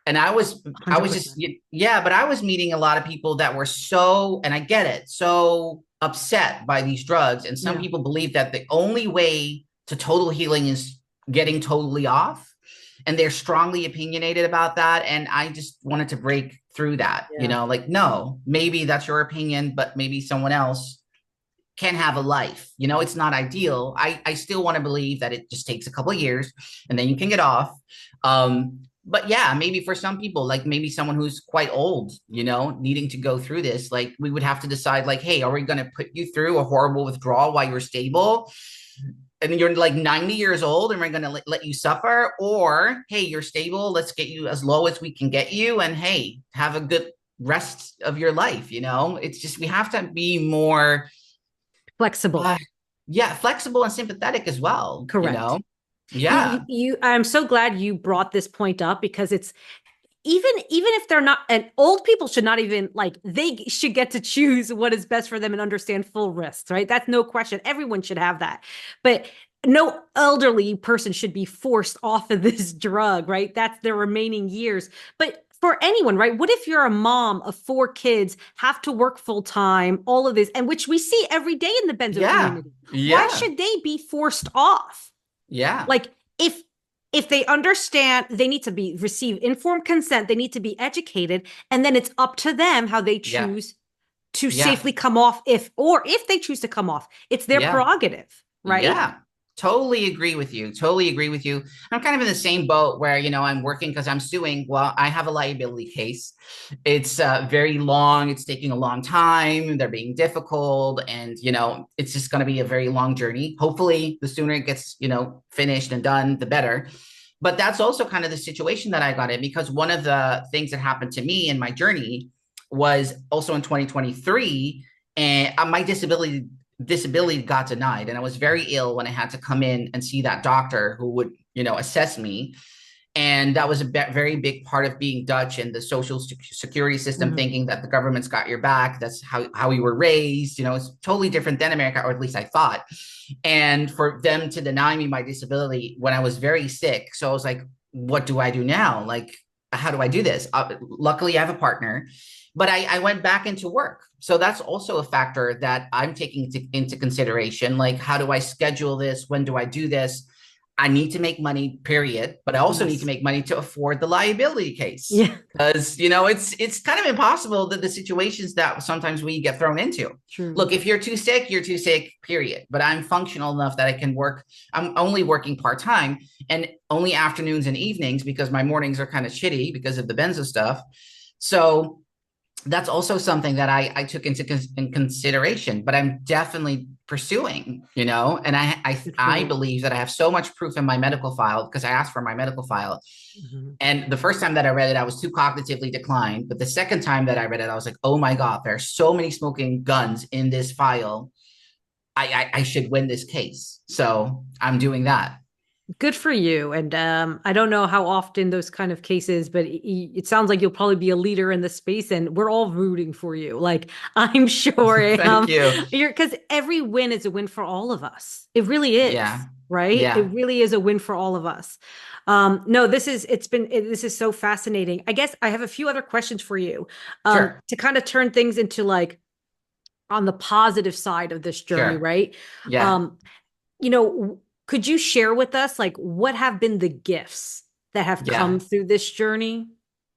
And I was just 100%. yeah, but I was meeting a lot of people that were so, and I get it, so upset by these drugs. And some Yeah. people believe that the only way to total healing is getting totally off. And they're strongly opinionated about that. And I just wanted to break through that, Yeah. like, no, maybe that's your opinion, but maybe someone else can have a life. It's not ideal. I still want to believe that it just takes a couple of years and then you can get off. But yeah, maybe for some people, like maybe someone who's quite old, needing to go through this, like we would have to decide, like, hey, are we going to put you through a horrible withdrawal while you're stable? And you're like 90 years old and we're going to let you suffer? Or, hey, you're stable. Let's get you as low as we can get you. And hey, have a good rest of your life. It's just, we have to be more Flexible. uh, yeah, flexible and sympathetic as well, Correct. Yeah. I'm so glad you brought this point up because it's even if they're not, and old people should not even like, they should get to choose what is best for them and understand full risks, right? That's no question. Everyone should have that. But no elderly person should be forced off of this drug, right? That's their remaining years. But for anyone, right? What if you're a mom of 4 kids, have to work full time, all of this, and which we see every day in the benzo Yeah. community? Why Yeah. should they be forced off? Yeah. Like if they understand, they need to be receive informed consent, they need to be educated, and then it's up to them how they Yeah. choose to Yeah. safely come off, if they choose to come off. It's their Yeah. prerogative, right? Yeah. Totally agree with you. Totally agree with you. I'm kind of in the same boat where, I'm working because I'm suing. Well, I have a liability case. It's very long. It's taking a long time. They're being difficult. And, it's just going to be a very long journey. Hopefully, the sooner it gets, finished and done, the better. But that's also kind of the situation that I got in, because one of the things that happened to me in my journey was also in 2023, and my disability got denied, and I was very ill when I had to come in and see that doctor who would assess me. And that was a very big part of being Dutch and the social security system, Mhm. thinking that the government's got your back. That's how we were raised. It's totally different than America, or at least I thought. And for them to deny me my disability when I was very sick. So I was like, what do I do now? Like, how do I do this? Luckily, I have a partner, but I went back into work. So that's also a factor that I'm taking into consideration. Like, how do I schedule this? When do I do this? I need to make money, period. But I also need to Yes. make money to afford the liability case. Yeah, Because it's kind of impossible that the situations that sometimes we get thrown into. true. Look, if you're too sick, you're too sick, period. But I'm functional enough that I can work. I'm only working part-time and only afternoons and evenings because my mornings are kind of shitty because of the benzo stuff. So that's also something that I took in consideration, but I'm definitely pursuing, and Good for I you. believe that I have so much proof in my medical file because I asked for my medical file. Mhm. And the first time that I read it, I was too cognitively declined. But the second time that I read it, I was like, oh my God, there are so many smoking guns in this file. I should win this case. So I'm doing that. Good for you. And I don't know how often those kind of cases, but it sounds like you'll probably be a leader in the space, and we're all rooting for you. Like I'm sure Thank you. you're because every win is a win for all of us. It really is, Yeah. right? It Yeah. really is a win for all of us. No, this is so fascinating. I guess I have a few other questions for you Sure. to kind of turn things into like on the positive side of this journey, Sure. right? Yeah. Um, could you share with us like what have been the gifts that have come Yeah. through this journey?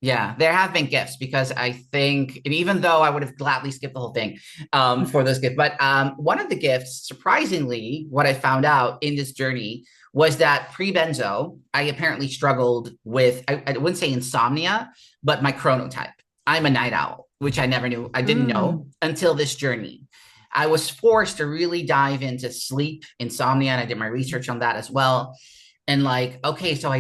Yeah, there have been gifts because I think, and even though I would have gladly skipped the whole thing for those gifts, but one of the gifts, surprisingly, what I found out in this journey was that pre-benzo, I apparently struggled with, I wouldn't say insomnia, but my chronotype. I'm a night owl, which I never knew, I didn't know Mm, until this journey. I was forced to really dive into sleep, insomnia, and I did my research on that as well. And like, okay, so I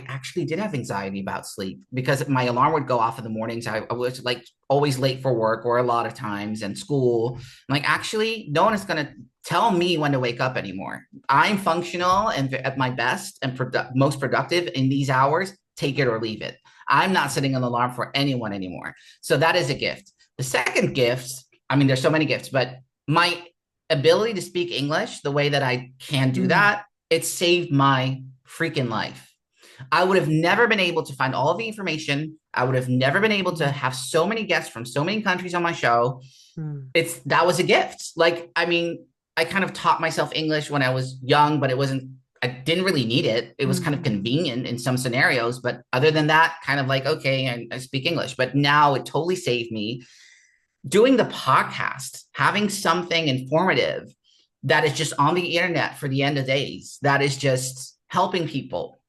actually did have anxiety about sleep because my alarm would go off in the mornings. I was like always late for work or a lot of times and school. I'm like, actually, no one is going to tell me when to wake up anymore. I'm functional and at my best and most productive in these hours. Take it or leave it. I'm not setting an alarm for anyone anymore. So that is a gift. The second gift, I mean, there's so many gifts, but my ability to speak English the way that I can do mm, that, it saved my freaking life. I would have never been able to find all of the information. I would have never been able to mm, have so many guests from so many countries on my show. mm, That was a gift. Like, I mean, I kind of taught myself English when I was young, but I didn't really need it. It was kind of mm. convenient in some scenarios. But other than that, kind of like, okay, I speak English. But now it totally saved me doing the podcast, having something informative that is just on the internet for the end of days, that is just helping people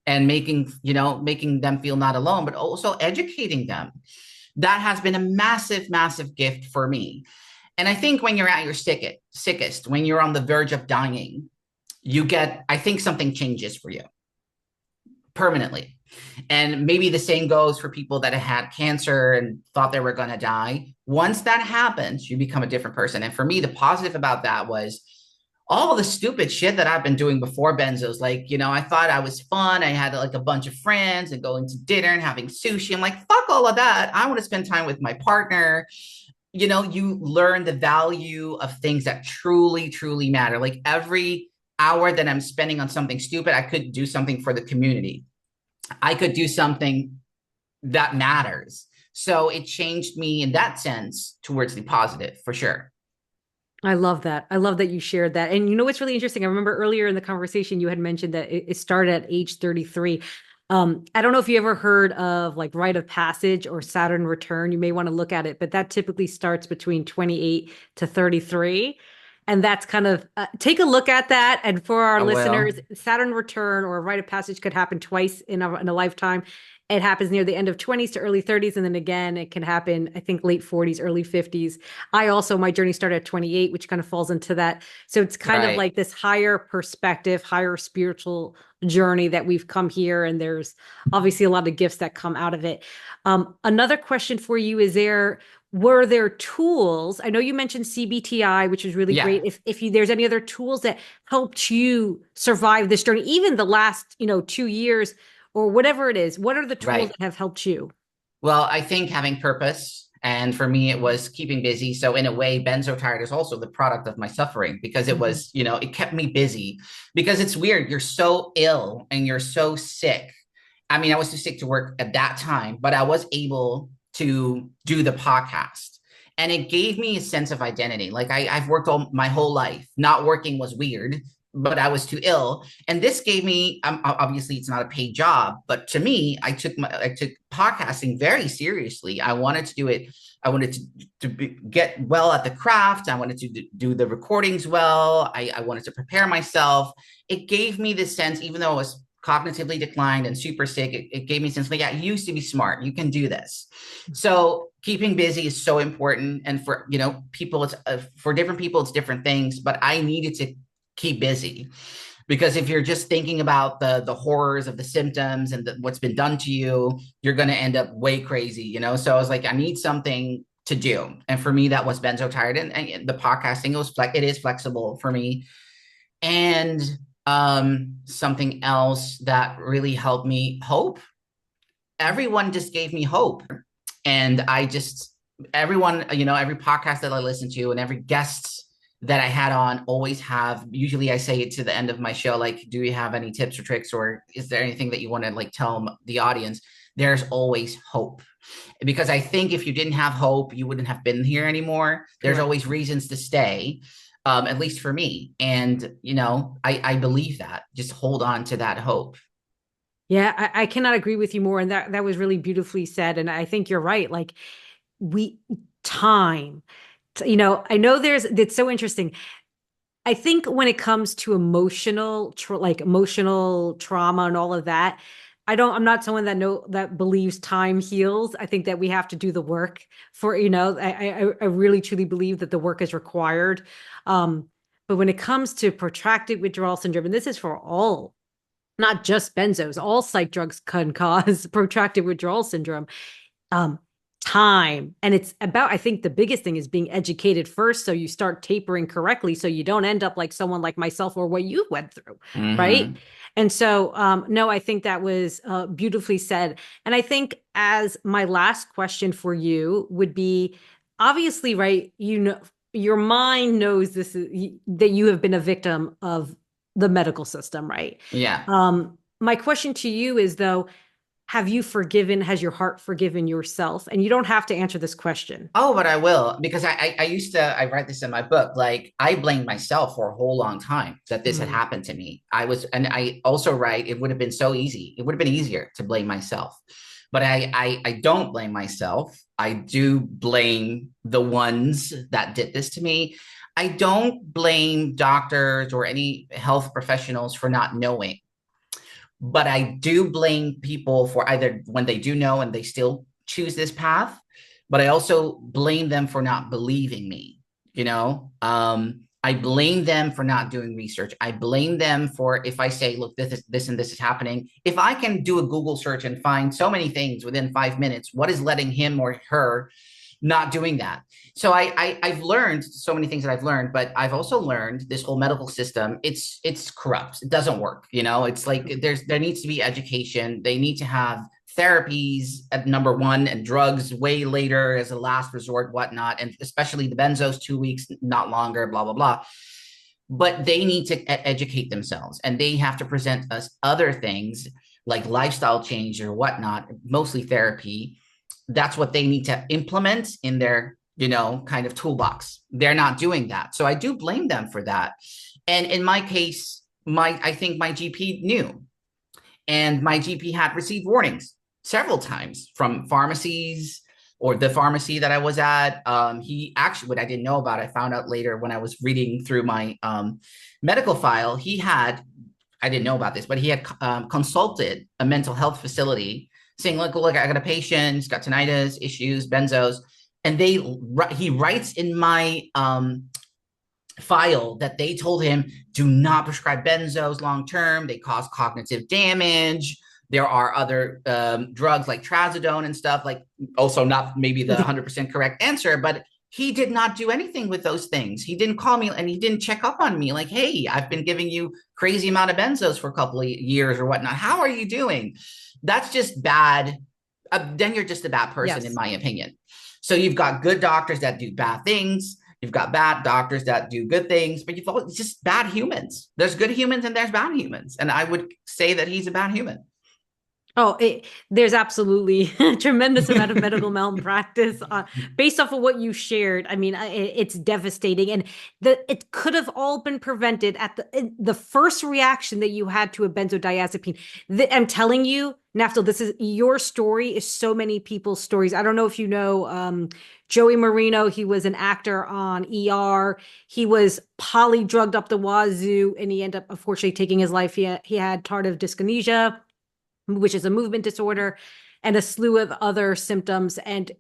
and making them feel not alone, but also educating them. That has been a massive, massive gift for me. And I think when you're at your sickest, when you're on the verge of dying, I think something changes for you permanently. And maybe the same goes for people that had cancer and thought they were going to die. Once that happens, you become a different person. And for me, the positive about that was all the stupid shit that I've been doing before benzos. Like, I thought I was fun. I had like a bunch of friends and going to dinner and having sushi. I'm like, fuck all of that. I want to spend time with my partner. You learn the value of things that truly, truly matter. Like every hour that I'm spending on something stupid, I could do something for the community. I could do something that matters. So it changed me in that sense towards the positive for sure. I love that. I love that you shared that. And you know what's really interesting? I remember earlier in the conversation you had mentioned that it started at age 33. I don't know if you ever heard of like rite of passage or Saturn return. You may want to look at it, but that typically starts between 28 to 33. And that's kind of take a look at that. And for our I listeners, will. Saturn return or a rite of passage could happen twice in a lifetime. It happens near the end of 20s to early 30s. And then again, it can happen, I think, late 40s, early 50s. My journey started at 28, which kind of falls into that. So it's kind of Right. like this higher perspective, higher spiritual journey that we've come here. And there's obviously a lot of gifts that come out of it. Another question for you is were there tools? I know you mentioned CBTI, which is really Yeah. great. There's any other tools that helped you survive this journey, even the last, 2 years or whatever it is? What are the tools Right. that have helped you? Well, I think having purpose, and for me, it was keeping busy. So in a way, Benzotide is also the product of my suffering because it Mhm. was, it kept me busy. Because it's weird, you're so ill and you're so sick. I mean, I was too sick to work at that time, but I was able to do the podcast. And it gave me a sense of identity. Like I've worked all my whole life. Not working was weird, but I was too ill. And this gave me, obviously, it's not a paid job, but to me, I took podcasting very seriously. I wanted to do it. I wanted get well at the craft. I wanted to do the recordings well. I wanted to prepare myself. It gave me this sense, even though I was cognitively declined and super sick, it gave me a sense like, yeah, you used to be smart. You can do this. So keeping busy is so important. And for, people, it's for different people, it's different things, but I needed to keep busy because if you're just thinking about the horrors of the symptoms and what's been done to you, you're going to end up way crazy. So I was like, I need something to do, and for me that was Benzotide, and the podcasting, it is flexible for me. And something else that really helped me, hope. Everyone just gave me hope, and I just, everyone, every podcast that I listen to and every guest that I had on always have, usually I say it to the end of my show, like, do you have any tips or tricks, or is there anything that you want to like tell the audience? There's always hope, because I think if you didn't have hope, you wouldn't have been here anymore. There's Correct. always reasons to stay, at least for me. And, I believe that. Just hold on to that hope. Yeah, I cannot agree with you more. And that was really beautifully said. And I think you're right. Like we time, I know it's so interesting. I think when it comes to like emotional trauma and all of that, I'm not someone that believes time heals. I think that we have to do the work for, I really truly believe that the work is required. But when it comes to protracted withdrawal syndrome, and this is for all, not just benzos, all psych drugs can cause protracted withdrawal syndrome. um, Time. And it's about, I think the biggest thing is being educated first. So you start tapering correctly. So you don't end up like someone like myself or what you went through. Right. Mm-hmm. And so, no, I think that was beautifully said. And I think as my last question for you would be, obviously, right, your mind knows that you have been a victim of the medical system, right? Yeah. My question to you is though, has your heart forgiven yourself? And you don't have to answer this question. Oh, but I will, because I used to, I write this in my book. Like, I blamed myself for a whole long time that this had Mm, happened to me. And I also write, it would have been so easy. It would have been easier to blame myself, but I don't blame myself. I do blame the ones that did this to me. I don't blame doctors or any health professionals for not knowing, but I do blame people for either when they do know and they still choose this path, but I also blame them for not believing me. I blame them for not doing research. I blame them for, if I say, look, this and this is happening. If I can do a Google search and find so many things within 5 minutes, what is letting him or her not doing that? So I've learned so many things that I've learned, but I've also learned this whole medical system, it's corrupt. It doesn't work. It's like there needs to be education. They need to have therapies at number one, and drugs way later as a last resort, whatnot, and especially the benzos 2 weeks, not longer, blah blah blah. But they need to educate themselves, and they have to present us other things like lifestyle change or whatnot, mostly therapy. That's what they need to implement in their kind of toolbox. They're not doing that, so I do blame them for that. And in my case, I think my GP knew, and my GP had received warnings several times from pharmacies, or the pharmacy that I was at. He actually, what I didn't know about, I found out later when I was reading through my medical file. I didn't know about this, but he had consulted a mental health facility saying, look, I got a patient, he's got tinnitus issues, benzos. And he writes in my file that they told him, do not prescribe benzos long term. They cause cognitive damage. There are other drugs like trazodone and stuff, like, also not maybe the 100% correct answer, but he did not do anything with those things. He didn't call me and he didn't check up on me like, hey, I've been giving you crazy amount of benzos for a couple of years or whatnot. How are you doing? That's just bad. Then you're just a bad person, in Yes. my opinion. So you've got good doctors that do bad things. You've got bad doctors that do good things, but you've always just bad humans. There's good humans and there's bad humans. And I would say that he's a bad human. Oh, there's absolutely a tremendous amount of medical malpractice based off of what you shared. I mean, it's devastating, and it could have all been prevented at the first reaction that you had to a benzodiazepine. I'm telling you, Naftal, this is your story. Is so many people's stories. I don't know if you know Joey Marino. He was an actor on ER. He was poly drugged up the wazoo, and he ended up unfortunately taking his life. He had tardive dyskinesia, which is a movement disorder, and a slew of other symptoms. And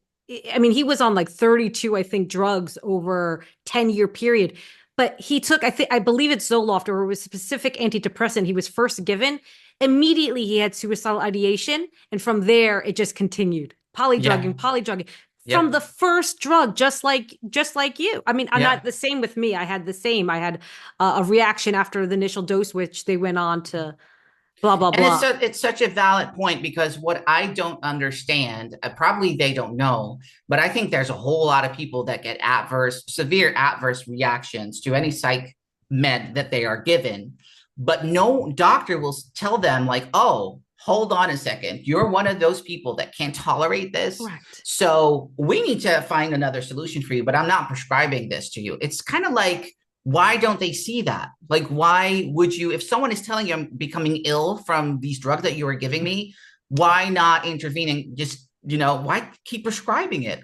I mean, he was on like 32, I think, drugs over 10-year period. But he took, I believe it's Zoloft, or it was a specific antidepressant he was first given. Immediately he had suicidal ideation. And from there, it just continued. Yeah. Polydrugging from Yep. the first drug, just like you. I mean, I'm Yeah. not the same with me. I had the same. I had a reaction after the initial dose, which they went on to blah, blah, And blah. it's such a valid point because what I don't understand, probably they don't know, but I think there's a whole lot of people that get severe adverse reactions to any psych med that they are given, but no doctor will tell them like, oh, hold on a second, you're one of those people that can't tolerate this. Correct. So we need to find another solution for you, but I'm not prescribing this to you. It's kind of like, why don't they see that? Like, why would you, if someone is telling you I'm becoming ill from these drugs that you are giving me, why not intervene and just, why keep prescribing it?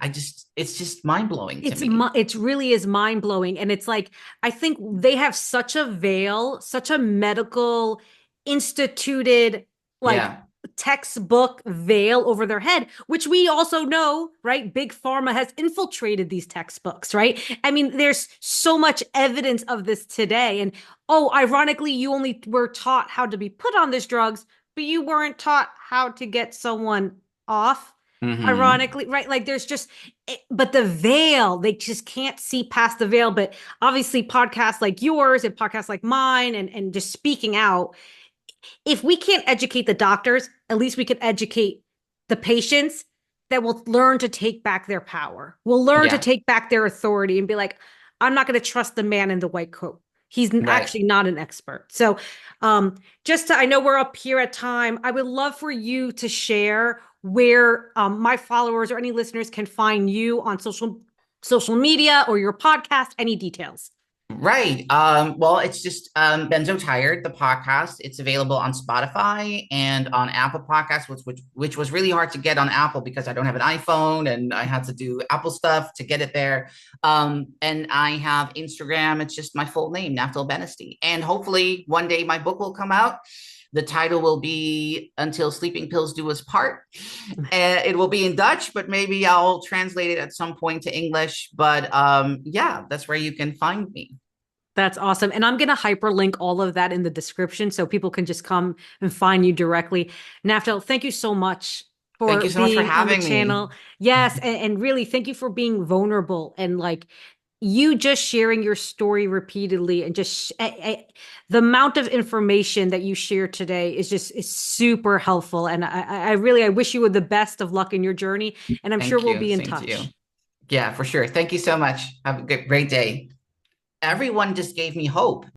It's just mind blowing to me. It's really is mind blowing, and it's like I think they have such a veil, such a medical instituted like Yeah. textbook veil over their head, which we also know, right? Big pharma has infiltrated these textbooks, right? I mean, there's so much evidence of this today, and oh, ironically, you only were taught how to be put on these drugs, but you weren't taught how to get someone off. Mm-hmm. Ironically, right? Like there's just but the veil, they just can't see past the veil. But obviously, podcasts like yours and podcasts like mine, and just speaking out, if we can't educate the doctors, at least we can educate the patients that will learn to take back their power, will learn to Yeah. take back their authority and be like, I'm not going to trust the man in the white coat. He's Right. actually not an expert. So, I know we're up here at time. I would love for you to share where my followers or any listeners can find you on social media or your podcast, any details. Right. Well, it's just Benzo Tired, the podcast. It's available on Spotify and on Apple Podcasts, which was really hard to get on Apple because I don't have an iPhone and I had to do Apple stuff to get it there. And I have Instagram. It's just my full name, Naftal Benisty. And hopefully one day my book will come out. The title will be Until Sleeping Pills Do Us Part. It will be in Dutch, but maybe I'll translate it at some point to English. But yeah, that's where you can find me. That's awesome. And I'm going to hyperlink all of that in the description so people can just come and find you directly. Naftal, thank you so much Thank for you so much for being on the having me. channel. Yes. And really, thank you for being vulnerable and like you just sharing your story repeatedly and just the amount of information that you share today is super helpful. And I wish you the best of luck in your journey. And I'm sure Thank we'll you. be in Same to you. touch. Yeah, for sure. Thank you so much. Have a great day. Everyone just gave me hope.